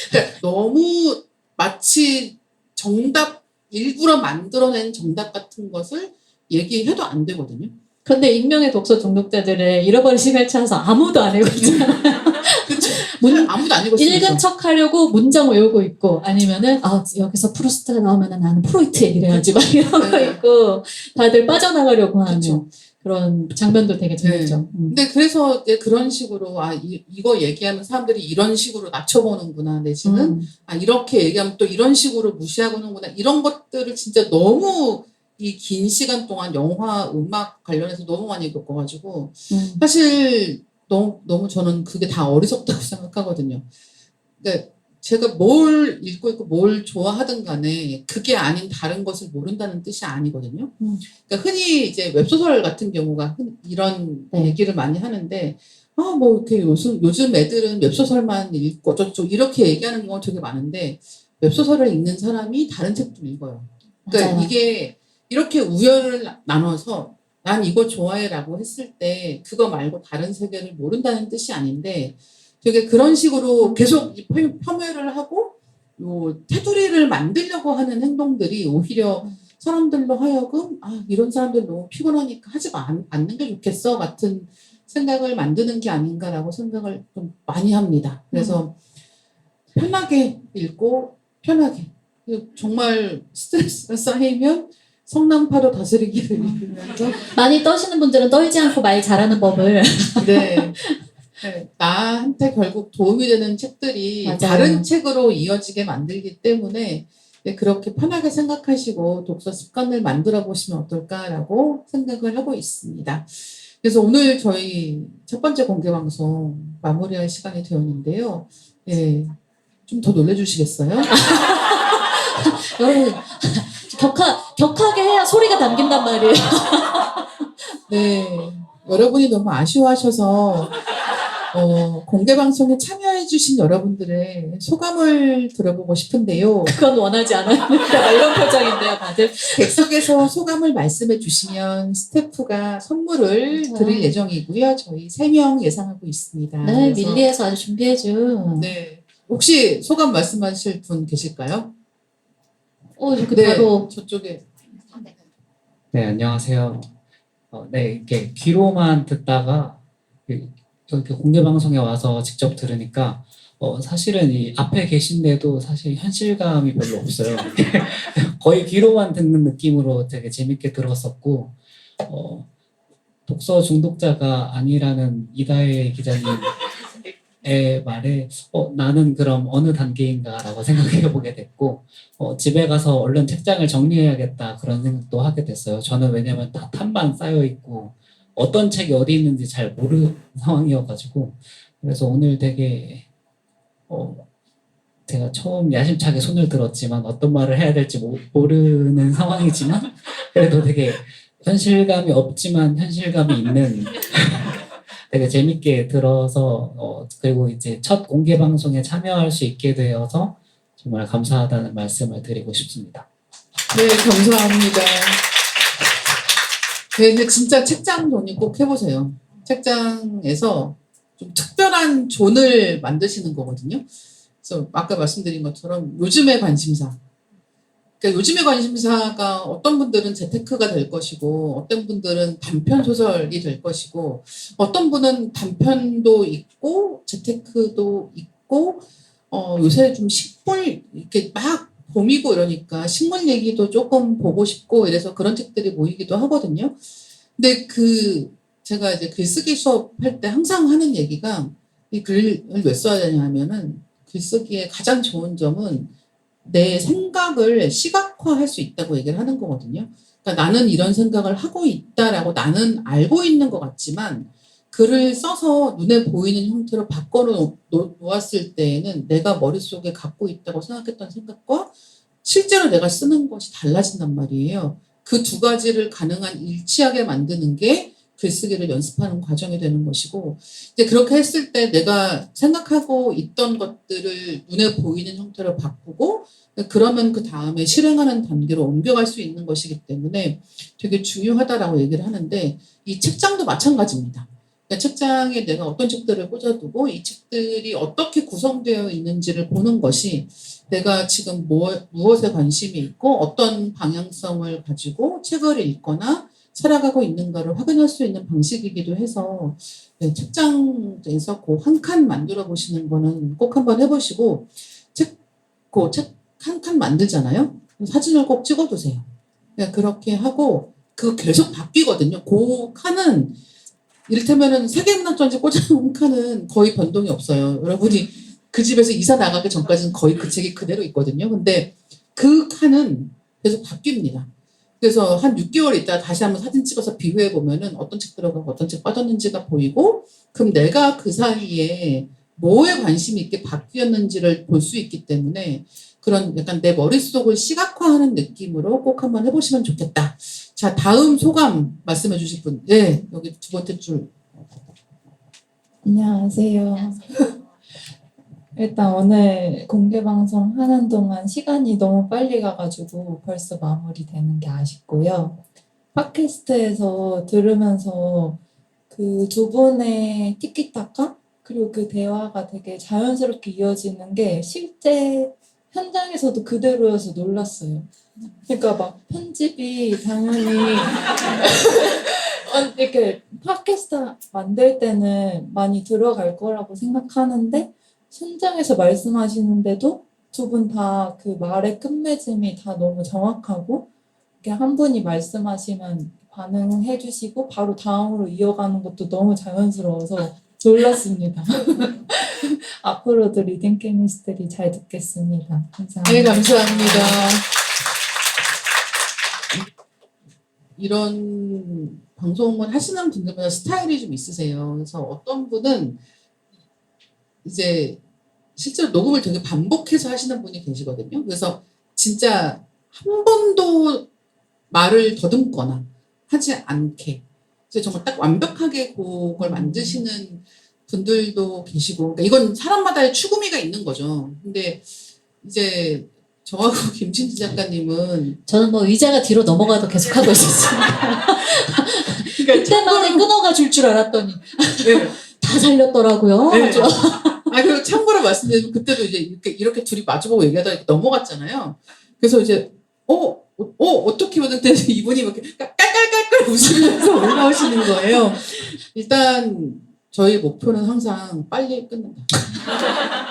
그러니까 너무 마치 정답 일부러 만들어낸 정답 같은 것을 얘기해도 안 되거든요. 근데 익명의 독서 중독자들의 잃어버린 시간을 찾아서 아무도 안 읽고 있잖아요. 그렇죠. 문- 아무도 안 읽었어요. 읽은 척 하려고 문장 외우고 있고, 아니면은, 여기서 프루스트가 나오면은 나는 프로이트 얘기를 해야지, 막 이러고 네. 있고, 다들 빠져나가려고 하는 그렇죠. 그런 장면도 되게 재밌죠. 근데 그래서 이제 그런 식으로 이거 얘기하면 사람들이 이런 식으로 낮춰보는구나 내지는 이렇게 얘기하면 또 이런 식으로 무시하고는구나 이런 것들을 진짜 너무 이 긴 시간 동안 영화 음악 관련해서 너무 많이 겪어가지고 사실 너무 저는 그게 다 어리석다고 생각하거든요. 그러니까 제가 뭘 읽고 있고 뭘 좋아하든 간에 그게 아닌 다른 것을 모른다는 뜻이 아니거든요. 그러니까 흔히 이제 웹소설 같은 경우가 이런 네. 얘기를 많이 하는데, 뭐 이렇게 요즘 애들은 웹소설만 읽고 어쩌고 이렇게 얘기하는 경우가 되게 많은데, 웹소설을 읽는 사람이 다른 책도 읽어요. 그러니까 맞아요. 이게 이렇게 우열을 나눠서 난 이거 좋아해라고 했을 때 그거 말고 다른 세계를 모른다는 뜻이 아닌데, 되게 그런 식으로 계속 폄훼를 하고 요 테두리를 만들려고 하는 행동들이 오히려 사람들로 하여금 이런 사람들 너무 피곤하니까 하지 않는 게 좋겠어 같은 생각을 만드는 게 아닌가라고 생각을 좀 많이 합니다. 그래서 편하게 읽고 편하게 정말 스트레스가 쌓이면 성난파도 다스리기를 읽으면서 많이 떠시는 분들은 떨지 않고 말 잘하는 법을. 네. 나한테 결국 도움이 되는 책들이 맞아요. 다른 책으로 이어지게 만들기 때문에 그렇게 편하게 생각하시고 독서 습관을 만들어 보시면 어떨까라고 생각을 하고 있습니다. 그래서 오늘 저희 첫 번째 공개 방송 마무리할 시간이 되었는데요. 좀 더 놀래주시겠어요? 여러분, 격하게 해야 소리가 담긴단 말이에요. 네. 여러분이 너무 아쉬워하셔서 공개 방송에 참여해주신 여러분들의 소감을 들어보고 싶은데요. 그건 원하지 않아요. 이런 표정인데요, 다들. 객석에서 소감을 말씀해 주시면 스태프가 선물을 맞아요. 드릴 예정이고요. 저희 3명 예상하고 있습니다. 네, 그래서 밀리에서 아주 준비해준. 네. 혹시 소감 말씀하실 분 계실까요? 이렇게 바로. 저쪽에. 네, 안녕하세요. 이렇게 귀로만 듣다가 이렇게 공개 방송에 와서 직접 들으니까 사실은 이 앞에 계신데도 사실 현실감이 별로 없어요. 거의 귀로만 듣는 느낌으로 되게 재밌게 들었었고, 독서 중독자가 아니라는 이다혜 기자님의 말에 나는 그럼 어느 단계인가라고 생각해 보게 됐고, 집에 가서 얼른 책장을 정리해야겠다 그런 생각도 하게 됐어요. 저는 왜냐면 다 탄만 쌓여 있고 어떤 책이 어디 있는지 잘 모르는 상황이어가지고, 그래서 오늘 되게 제가 처음 야심차게 손을 들었지만 어떤 말을 해야 될지 모르는 상황이지만 그래도 되게 현실감이 없지만 현실감이 있는 되게 재밌게 들어서 그리고 이제 첫 공개 방송에 참여할 수 있게 되어서 정말 감사하다는 말씀을 드리고 싶습니다. 네, 감사합니다. 네, 근데 진짜 책장 존이 꼭 해보세요. 책장에서 좀 특별한 존을 만드시는 거거든요. 그래서 아까 말씀드린 것처럼 요즘의 관심사. 그러니까 요즘의 관심사가 어떤 분들은 재테크가 될 것이고 어떤 분들은 단편 소설이 될 것이고 어떤 분은 단편도 있고 재테크도 있고 요새 좀 식물 이렇게 막 봄이고 이러니까 식물 얘기도 조금 보고 싶고 이래서 그런 책들이 모이기도 하거든요. 근데 제가 이제 글쓰기 수업할 때 항상 하는 얘기가 이 글을 왜 써야 되냐면은 글쓰기의 가장 좋은 점은 내 생각을 시각화할 수 있다고 얘기를 하는 거거든요. 그러니까 나는 이런 생각을 하고 있다라고 나는 알고 있는 것 같지만 글을 써서 눈에 보이는 형태로 바꿔 놓았을 때에는 내가 머릿속에 갖고 있다고 생각했던 생각과 실제로 내가 쓰는 것이 달라진단 말이에요. 그 두 가지를 가능한 일치하게 만드는 게 글쓰기를 연습하는 과정이 되는 것이고 이제 그렇게 했을 때 내가 생각하고 있던 것들을 눈에 보이는 형태로 바꾸고 그러면 그 다음에 실행하는 단계로 옮겨갈 수 있는 것이기 때문에 되게 중요하다라고 얘기를 하는데 이 책장도 마찬가지입니다. 그러니까 책장에 내가 어떤 책들을 꽂아두고 이 책들이 어떻게 구성되어 있는지를 보는 것이 내가 지금 무엇에 관심이 있고 어떤 방향성을 가지고 책을 읽거나 살아가고 있는가를 확인할 수 있는 방식이기도 해서 네, 책장에서 그 한 칸 만들어 보시는 거는 꼭 한번 해보시고 책 한 칸 만들잖아요. 사진을 꼭 찍어두세요. 그러니까 그렇게 하고 그 계속 바뀌거든요. 그 칸은 이를테면은 세계문학전지 꽂아놓은 칸은 거의 변동이 없어요. 여러분이 그 집에서 이사 나가기 전까지는 거의 그 책이 그대로 있거든요. 근데 그 칸은 계속 바뀝니다. 그래서 한 6개월 있다가 다시 한번 사진 찍어서 비교해 보면은 어떤 책 들어가고 어떤 책 빠졌는지가 보이고 그럼 내가 그 사이에 뭐에 관심이 있게 바뀌었는지를 볼 수 있기 때문에 그런 약간 내 머릿속을 시각화하는 느낌으로 꼭 한번 해보시면 좋겠다. 자, 다음 소감 말씀해 주실 분. 네, 여기 두 번째 줄. 안녕하세요. 일단 오늘 공개 방송 하는 동안 시간이 너무 빨리 가가지고 벌써 마무리되는 게 아쉽고요. 팟캐스트에서 들으면서 그 두 분의 티키타카 그리고 그 대화가 되게 자연스럽게 이어지는 게 실제 현장에서도 그대로여서 놀랐어요. 그러니까 막 편집이 당연히 이렇게 팟캐스트 만들 때는 많이 들어갈 거라고 생각하는데 현장에서 말씀하시는데도 두 분 다 그 말의 끝맺음이 다 너무 정확하고 이렇게 한 분이 말씀하시면 반응해 주시고 바로 다음으로 이어가는 것도 너무 자연스러워서 놀랐습니다. 앞으로도 리딩 케미스트리 잘 듣겠습니다. 감사합니다. 네, 감사합니다. 이런 방송을 하시는 분들마다 스타일이 좀 있으세요. 그래서 어떤 분은 이제 실제로 녹음을 되게 반복해서 하시는 분이 계시거든요. 그래서 진짜 한 번도 말을 더듬거나 하지 않게 그래서 정말 딱 완벽하게 그걸 만드시는 분들도 계시고 그러니까 이건 사람마다의 추구미가 있는 거죠. 근데 이제 저하고 김진지 작가님은 저는 뭐 의자가 뒤로 넘어가도 계속 하고 있었습니다. 그러니까 그때만에 끊어가 줄 줄 알았더니 네. 다 살렸더라고요. 네. 아주. 그리고 참고로 말씀드리면 그때도 이제 이렇게 둘이 마주보고 얘기하다가 이렇게 넘어갔잖아요. 그래서 이제 어떻게 보는데 이분이 이렇게 깔깔깔깔 웃으면서 올라오시는 거예요. 일단 저희 목표는 항상 빨리 끝낸다.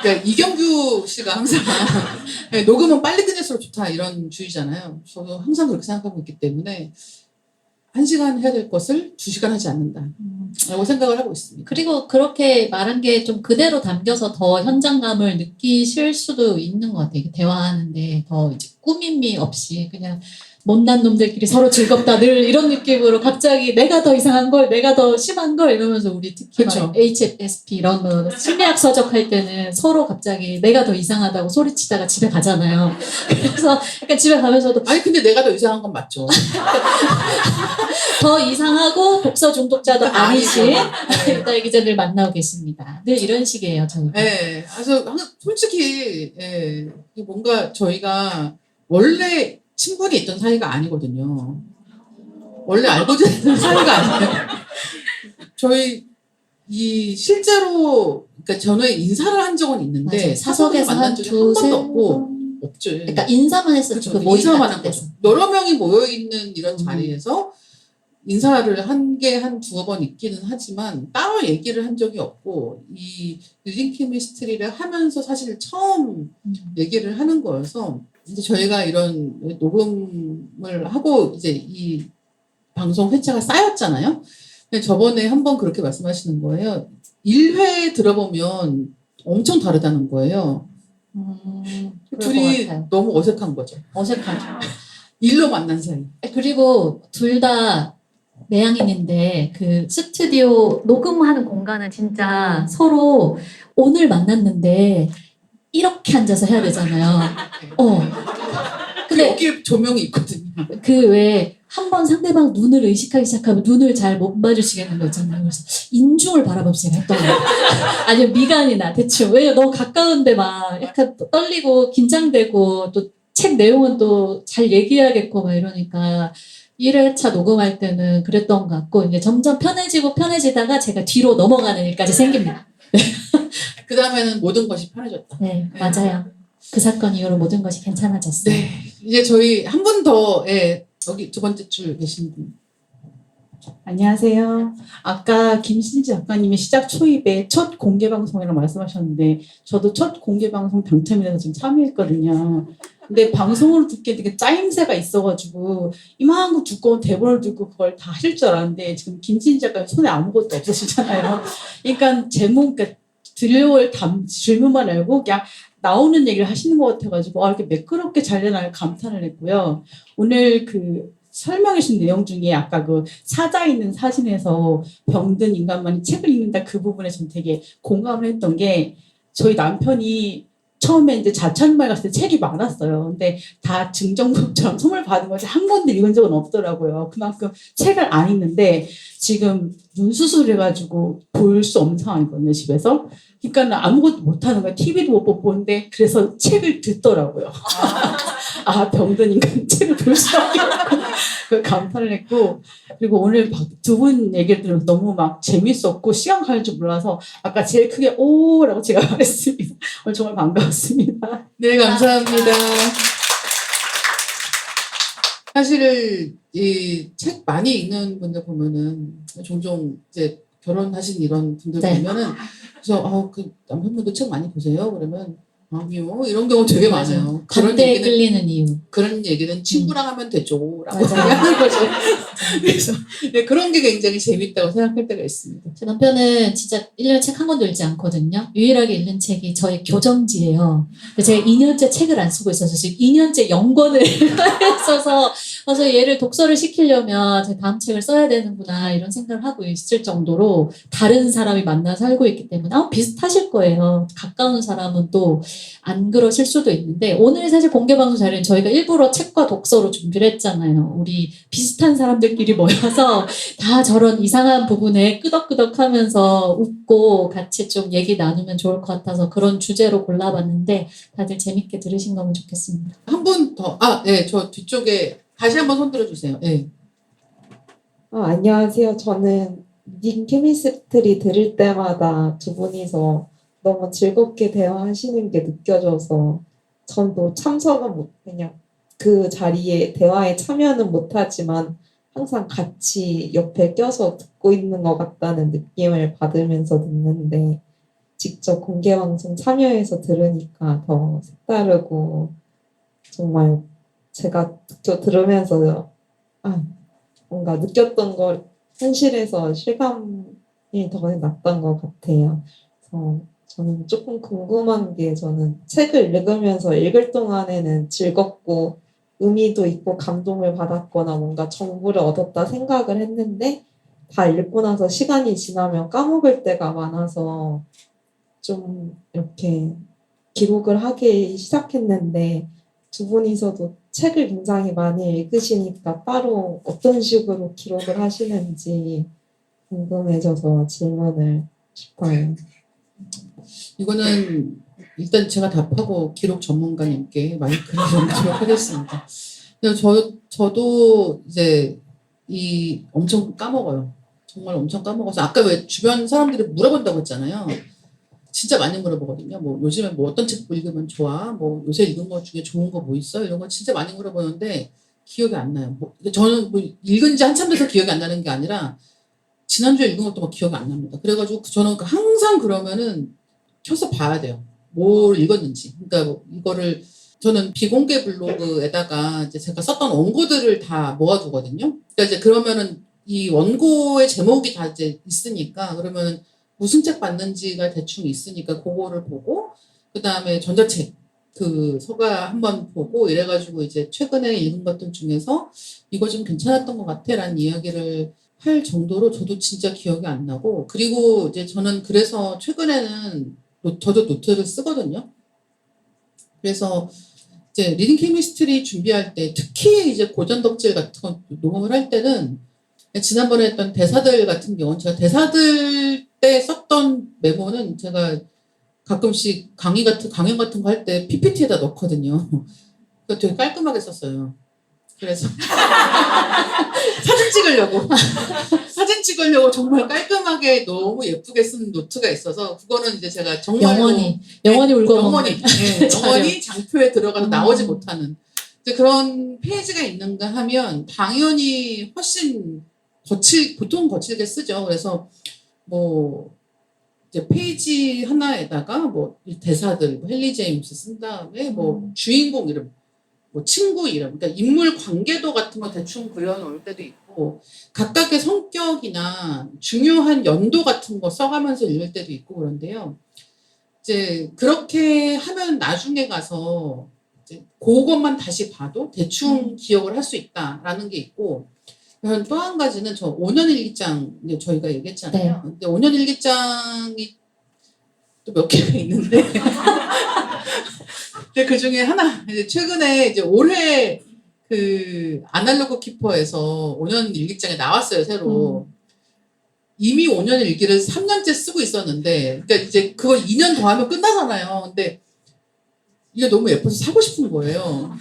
그러니까 이경규 씨가 항상 녹음은 빨리 끝낼수록 좋다 이런 주의잖아요. 저도 항상 그렇게 생각하고 있기 때문에 1시간 해야 될 것을 2시간 하지 않는다. 라고 생각을 하고 있습니다. 그리고 그렇게 말한 게 좀 그대로 담겨서 더 현장감을 느끼실 수도 있는 것 같아요. 대화하는데 더 이제 꾸밈이 없이 그냥 못난 놈들끼리 서로 즐겁다 늘 이런 느낌으로 갑자기 내가 더 이상한 걸 내가 더 심한 걸 이러면서 우리 특히 그쵸. 막 HSP 이런 거 심리학 서적 할 때는 서로 갑자기 내가 더 이상하다고 소리치다가 집에 가잖아요. 그래서 약간 집에 가면서도 아니 근데 내가 더 이상한 건 맞죠. 더 이상하고 독서 중독자도 아니신 네. 일단 기자들 만나고 계십니다. 늘 이런 식이에요, 저희가. 네, 그래서 솔직히 이게 뭔가 저희가 원래 친분이 있던 사이가 아니거든요. 원래 알고 지내는 사이가 아니에요. 저희 실제로 그러니까 저는 인사를 한 적은 있는데 맞아요. 사석에서 만난 한 적이 한 번도 두세 없고 번. 없죠. 그러니까 인사만 했었죠. 그렇죠. 그 모임 인사만 같은 한 데서. 거죠. 여러 명이 모여 있는 이런 자리에서 인사를 한 게 한 두어 번 있기는 하지만 따로 얘기를 한 적이 없고 이 리딩 케미스트리를 하면서 사실 처음 얘기를 하는 거여서 이제 저희가 이런 녹음을 하고 이제 이 방송 회차가 쌓였잖아요. 근데 저번에 한번 그렇게 말씀하시는 거예요. 1회 들어보면 엄청 다르다는 거예요. 그럴 둘이 것 같아요. 너무 어색한 거죠. 어색하죠. 일로 만난 사이. 그리고 둘 다 내향인인데 그 스튜디오 녹음하는 공간은 진짜 서로 오늘 만났는데 이렇게 앉아서 해야 되잖아요. 근데 여기 조명이 있거든요. 그 왜 한 번 상대방 눈을 의식하기 시작하면 눈을 잘 못 마주치겠는 거 있잖아요. 그래서 인중을 바라보면서 제가 했던 거예요. 아니면 미간이나 대충. 왜냐면 너무 가까운데 막 약간 떨리고 긴장되고 또 책 내용은 또 잘 얘기해야겠고 막 이러니까 1회차 녹음할 때는 그랬던 것 같고 이제 점점 편해지다가 제가 뒤로 넘어가는 일까지 생깁니다. 그 다음에는 모든 것이 편해졌다. 네, 맞아요. 그 사건 이후로 모든 것이 괜찮아졌어요. 네. 이제 저희 한 분 더, 예, 여기 두 번째 줄 계신 분. 안녕하세요. 아까 김신지 작가님이 시작 초입에 첫 공개 방송이라고 말씀하셨는데 저도 첫 공개 방송 당첨이 돼서 지금 참여했거든요. 근데 방송으로 듣기에 되게 짜임새가 있어가지고 이만한 두꺼운 대본을 듣고 그걸 다 하실 줄 알았는데 지금 김신지 작가님 손에 아무것도 없으시잖아요. 그러니까 제목, 그러니까 들려올 질문만 알고 그냥 나오는 얘기를 하시는 것 같아가지고 이렇게 매끄럽게 잘 되나 감탄을 했고요. 오늘 그 설명해 주신 내용 중에 아까 그 사자 있는 사진에서 병든 인간만이 책을 읽는다 그 부분에 전 되게 공감을 했던 게 저희 남편이 처음에 이제 자천말 갔을 때 책이 많았어요. 근데 다 증정복처럼 선물 받은 거지 한 권도 읽은 적은 없더라고요. 그만큼 책을 안 읽는데 지금 눈 수술해가지고 볼 수 없는 상황이거든요, 집에서. 그러니까 아무것도 못하는 거예요. TV도 못 보는데 그래서 책을 듣더라고요. 병든 인간 책을 볼 수밖에 없고 그 감탄을 했고 그리고 오늘 두 분 얘기를 들으면서 너무 막 재밌었고 시간 가는 줄 몰라서 아까 제일 크게 오라고 제가 말했습니다. 오늘 정말 반가웠습니다. 네, 감사합니다. 사실 이 책 많이 읽는 분들 보면은 종종 이제 결혼하신 이런 분들 네. 보면은 그래서 그 남편분도 책 많이 보세요. 그러면 아니요 이런 경우 되게 많아요. 반대에 끌리는 이유. 그런 얘기는 친구랑 하면 되죠라고 맞아요. 하는 거죠. 그래서 네, 그런 게 굉장히 재밌다고 생각할 때가 있습니다. 제 남편은 진짜 1년에 책 한 권도 읽지 않거든요. 유일하게 읽는 책이 저의 교정지예요. 근데 제가 2년째 책을 안 쓰고 있어서 지금 2년째 영권을 써서 그래서 얘를 독서를 시키려면 제가 다음 책을 써야 되는구나 이런 생각을 하고 있을 정도로 다른 사람이 만나 살고 있기 때문에 비슷하실 거예요. 가까운 사람은 또 안 그러실 수도 있는데 오늘 사실 공개방송 자리는 저희가 일부러 책과 독서로 준비를 했잖아요. 우리 비슷한 사람들끼리 모여서 다 저런 이상한 부분에 끄덕끄덕하면서 웃고 같이 좀 얘기 나누면 좋을 것 같아서 그런 주제로 골라봤는데 다들 재밌게 들으신 거면 좋겠습니다. 한 분 더, 네, 저 뒤쪽에 다시 한번 손 들어주세요. 네. 안녕하세요. 저는 님 케미스트리 들을 때마다 두 분이서 너무 즐겁게 대화하시는 게 느껴져서 전도 참석은 그냥 그 자리에 대화에 참여는 못하지만 항상 같이 옆에 껴서 듣고 있는 것 같다는 느낌을 받으면서 듣는데 직접 공개방송 참여해서 들으니까 더 색다르고 정말 제가 들으면서 뭔가 느꼈던 걸 현실에서 실감이 더 났던 것 같아요. 그래서 저는 조금 궁금한 게 저는 책을 읽으면서 읽을 동안에는 즐겁고 의미도 있고 감동을 받았거나 뭔가 정보를 얻었다 생각을 했는데 다 읽고 나서 시간이 지나면 까먹을 때가 많아서 좀 이렇게 기록을 하기 시작했는데 두 분이서도 책을 굉장히 많이 읽으시니까 따로 어떤 식으로 기록을 하시는지 궁금해져서 질문을 싶어요. 이거는 일단 제가 답하고 기록 전문가님께 마이크를 좀 기록하겠습니다. 저도 이제 엄청 까먹어요. 정말 엄청 까먹어서 아까 왜 주변 사람들이 물어본다고 했잖아요. 진짜 많이 물어보거든요. 뭐 요즘에 뭐 어떤 책 읽으면 좋아? 뭐 요새 읽은 것 중에 좋은 거 뭐 있어? 이런 거 진짜 많이 물어보는데 기억이 안 나요. 저는 뭐 읽은 지 한참 돼서 기억이 안 나는 게 아니라 지난주에 읽은 것도 막 기억이 안 납니다. 그래가지고 저는 항상 그러면은 켜서 봐야 돼요. 뭘 읽었는지. 그러니까 뭐 이거를 저는 비공개 블로그에다가 이제 제가 썼던 원고들을 다 모아두거든요. 그러니까 이제 그러면은 이 원고의 제목이 다 이제 있으니까 그러면은 무슨 책 봤는지가 대충 있으니까 그거를 보고 그 다음에 전자책 그 서가 한번 보고 이래가지고 이제 최근에 읽은 것들 중에서 이거 좀 괜찮았던 것 같아라는 이야기를 할 정도로 저도 진짜 기억이 안 나고 그리고 이제 저는 그래서 최근에는 저도 노트를 쓰거든요. 그래서 이제 리딩 케미스트리 준비할 때 특히 이제 고전 덕질 같은 거 녹음을 할 때는 지난번에 했던 대사들 같은 경우는 제가 대사들 때 썼던 메모는 제가 가끔씩 강연 같은 거 할 때 PPT에다 넣거든요. 그거 되게 깔끔하게 썼어요. 그래서 사진 찍으려고 정말 깔끔하게 너무 예쁘게 쓴 노트가 있어서 그거는 이제 제가 정말 영원히 울고 영원히 장표에 들어가서 나오지 못하는 이제 그런 페이지가 있는가 하면 당연히 훨씬 보통 거칠게 쓰죠. 그래서 뭐 이제 페이지 하나에다가 뭐 이 대사들 헨리 제임스 쓴 다음에 뭐 주인공 이름, 뭐 친구 이름, 그러니까 인물 관계도 같은 거 대충 그려놓을 때도 있고 각각의 성격이나 중요한 연도 같은 거 써가면서 읽을 때도 있고 그런데요. 이제 그렇게 하면 나중에 가서 이제 그것만 다시 봐도 대충 기억을 할 수 있다라는 게 있고 또 한 가지는 저 5년 일기장 이제 저희가 얘기했잖아요. 근데 5년 일기장이 또 몇 개가 있는데 근데 그 중에 하나 이제 최근에 이제 올해 그 아날로그 키퍼에서 5년 일기장에 나왔어요 새로. 이미 5년 일기를 3년째 쓰고 있었는데 그러니까 이제 그거 2년 더 하면 끝나잖아요. 근데 이게 너무 예뻐서 사고 싶은 거예요.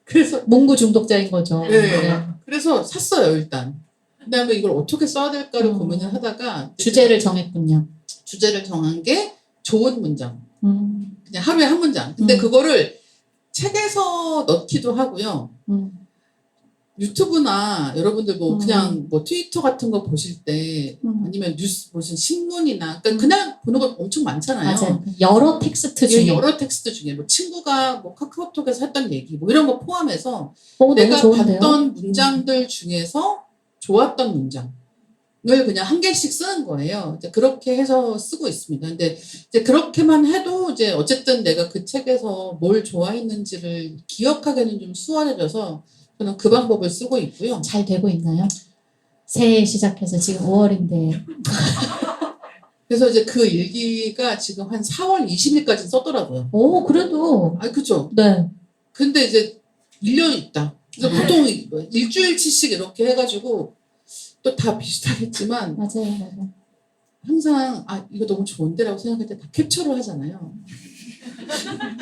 그래서 몽구 중독자인 거죠. 네. 그래서 샀어요 일단. 그다음에 이걸 어떻게 써야 될까를 고민을 하다가 주제를 정했군요. 주제를 정한 게 좋은 문장. 그냥 하루에 한 문장. 근데 음. 그거를 책에서 넣기도 하고요. 유튜브나 여러분들 뭐 그냥 뭐 트위터 같은 거 보실 때 아니면 뉴스 무슨 신문이나 그러니까 그냥 보는 거 엄청 많잖아요. 맞아요. 여러 텍스트 중에 여러 텍스트 중에 뭐 친구가 뭐 카카오톡에서 했던 얘기 뭐 이런 거 포함해서 너무 내가 좋은데요? 봤던 문장들 중에서 좋았던 문장을 그냥 한 개씩 쓰는 거예요. 이제 그렇게 해서 쓰고 있습니다. 근데 이제 그렇게만 해도 이제 어쨌든 내가 그 책에서 뭘 좋아했는지를 기억하기는 좀 수월해져서 저는 그 방법을 쓰고 있고요. 잘 되고 있나요? 새해 시작해서 지금 5월인데 그래서 이제 그 일기가 지금 한 4월 20일까지 썼더라고요. 오 그래도 아, 그죠? 네. 근데 이제 1년이 있다. 그래서 보통 일주일치씩 이렇게 해가지고 또 다 비슷하겠지만 맞아요. 항상 이거 너무 좋은데라고 생각할 때 다 캡처를 하잖아요.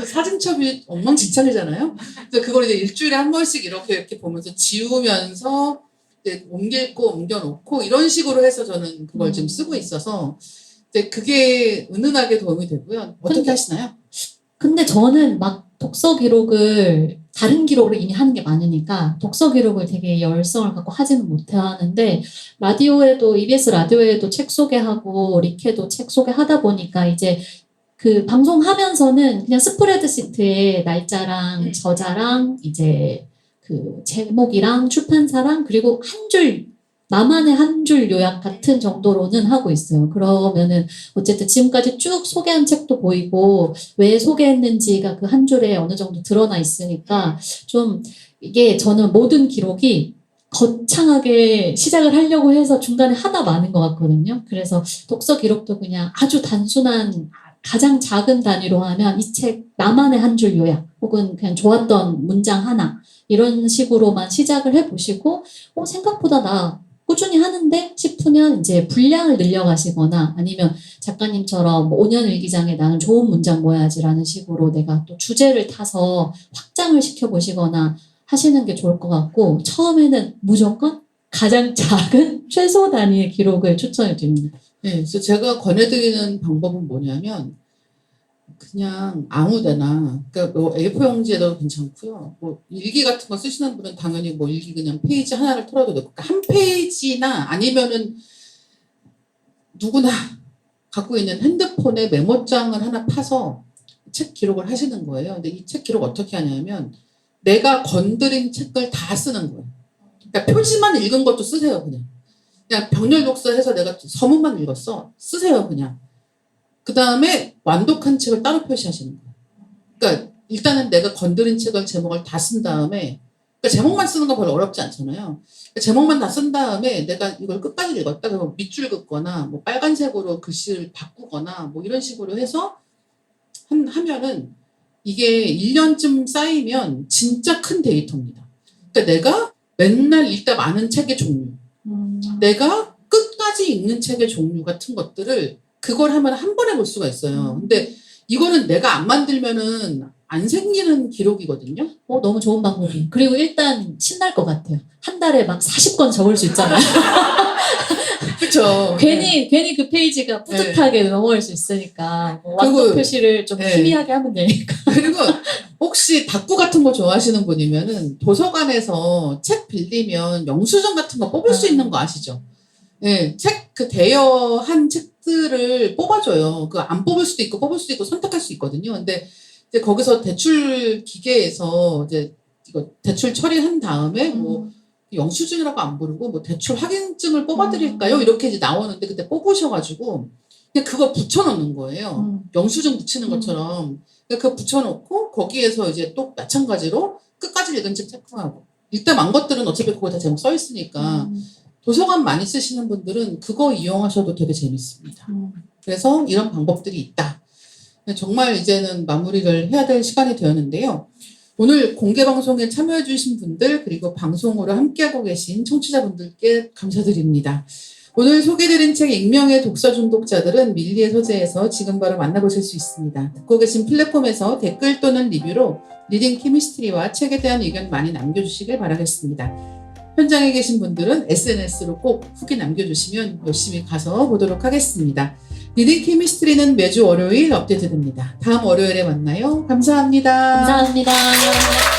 사진첩이 엉망진창이잖아요. 그래서 그걸 이제 일주일에 한 번씩 이렇게 보면서 지우면서 이제 옮길고 옮겨놓고 이런 식으로 해서 저는 그걸 지금 쓰고 있어서 이제 그게 은은하게 도움이 되고요. 어떻게 하시나요? 근데 저는 막 독서 기록을 다른 기록을 이미 하는 게 많으니까 독서 기록을 되게 열성을 갖고 하지는 못하는데 라디오에도 EBS 라디오에도 책 소개하고 리케도 책 소개하다 보니까 이제 그 방송하면서는 그냥 스프레드시트에 날짜랑 저자랑 이제 그 제목이랑 출판사랑 그리고 한 줄 나만의 한 줄 요약 같은 정도로는 하고 있어요. 그러면은 어쨌든 지금까지 쭉 소개한 책도 보이고 왜 소개했는지가 그 한 줄에 어느 정도 드러나 있으니까 좀 이게 저는 모든 기록이 거창하게 시작을 하려고 해서 중간에 하다 마는 것 같거든요. 그래서 독서 기록도 그냥 아주 단순한 가장 작은 단위로 하면 이 책 나만의 한 줄 요약 혹은 그냥 좋았던 문장 하나 이런 식으로만 시작을 해보시고 생각보다 나 꾸준히 하는데 싶으면 이제 분량을 늘려가시거나 아니면 작가님처럼 5년 일기장에 나는 좋은 문장 모아야지라는 식으로 내가 또 주제를 타서 확장을 시켜보시거나 하시는 게 좋을 것 같고 처음에는 무조건 가장 작은 최소 단위의 기록을 추천해 드립니다. 네, 그래서 제가 권해드리는 방법은 뭐냐면 그냥 아무데나 그러니까 뭐 A4 용지에도 괜찮고요. 뭐 일기 같은 거 쓰시는 분은 당연히 뭐 일기 그냥 페이지 하나를 털어도 되고 그러니까 한 페이지나 아니면은 누구나 갖고 있는 핸드폰에 메모장을 하나 파서 책 기록을 하시는 거예요. 근데 이 책 기록 어떻게 하냐면 내가 건드린 책을 다 쓰는 거예요. 그러니까 표지만 읽은 것도 쓰세요 그냥. 그냥 병렬 독서해서 내가 서문만 읽었어. 쓰세요 그냥. 그 다음에 완독한 책을 따로 표시하시는 거예요. 그러니까 일단은 내가 건드린 책을 제목을 다 쓴 다음에 그러니까 제목만 쓰는 건 별로 어렵지 않잖아요. 그러니까 제목만 다 쓴 다음에 내가 이걸 끝까지 읽었다 그러면 밑줄 긋거나 뭐 빨간색으로 글씨를 바꾸거나 뭐 이런 식으로 해서 하면은 이게 1년쯤 쌓이면 진짜 큰 데이터입니다. 그러니까 내가 맨날 읽다 많은 책의 종류, 내가 끝까지 읽는 책의 종류 같은 것들을 그걸 하면 한 번에 볼 수가 있어요. 근데 이거는 내가 안 만들면은 안 생기는 기록이거든요. 너무 좋은 방법이에요. 그리고 일단 신날 것 같아요. 한 달에 막 40권 적을 수 있잖아요. 그렇죠. 괜히 그 페이지가 뿌듯하게 넘어갈 수 있으니까 그리고- 완독 표시를 좀 네. 희미하게 하면 되니까. 그리고 혹시 다꾸 같은 거 좋아하시는 분이면은 도서관에서 책 빌리면 영수증 같은 거 뽑을 수 있는 거 아시죠? 네, 그 대여한 책들을 뽑아줘요. 그 안 뽑을 수도 있고 뽑을 수도 있고 선택할 수 있거든요. 근데 이제 거기서 대출 기계에서 이제 이거 대출 처리한 다음에 뭐 영수증이라고 안 부르고 뭐 대출 확인증을 뽑아드릴까요? 이렇게 이제 나오는데 그때 뽑으셔가지고 그냥 그거 붙여놓는 거예요. 영수증 붙이는 것처럼. 그러니까 그거 붙여놓고 거기에서 이제 또 마찬가지로 끝까지 읽은 책 체크하고 일단 만 것들은 어차피 그거 다 제목 써 있으니까 도서관 많이 쓰시는 분들은 그거 이용하셔도 되게 재밌습니다. 그래서 이런 방법들이 있다. 정말 이제는 마무리를 해야 될 시간이 되었는데요. 오늘 공개방송에 참여해주신 분들 그리고 방송으로 함께하고 계신 청취자분들께 감사드립니다. 오늘 소개드린 책 익명의 독서 중독자들은 밀리의 서재에서 지금 바로 만나보실 수 있습니다. 듣고 계신 플랫폼에서 댓글 또는 리뷰로 리딩 케미스트리와 책에 대한 의견 많이 남겨주시길 바라겠습니다. 현장에 계신 분들은 SNS로 꼭 후기 남겨주시면 열심히 가서 보도록 하겠습니다. 리딩 케미스트리는 매주 월요일 업데이트됩니다. 다음 월요일에 만나요. 감사합니다. 감사합니다.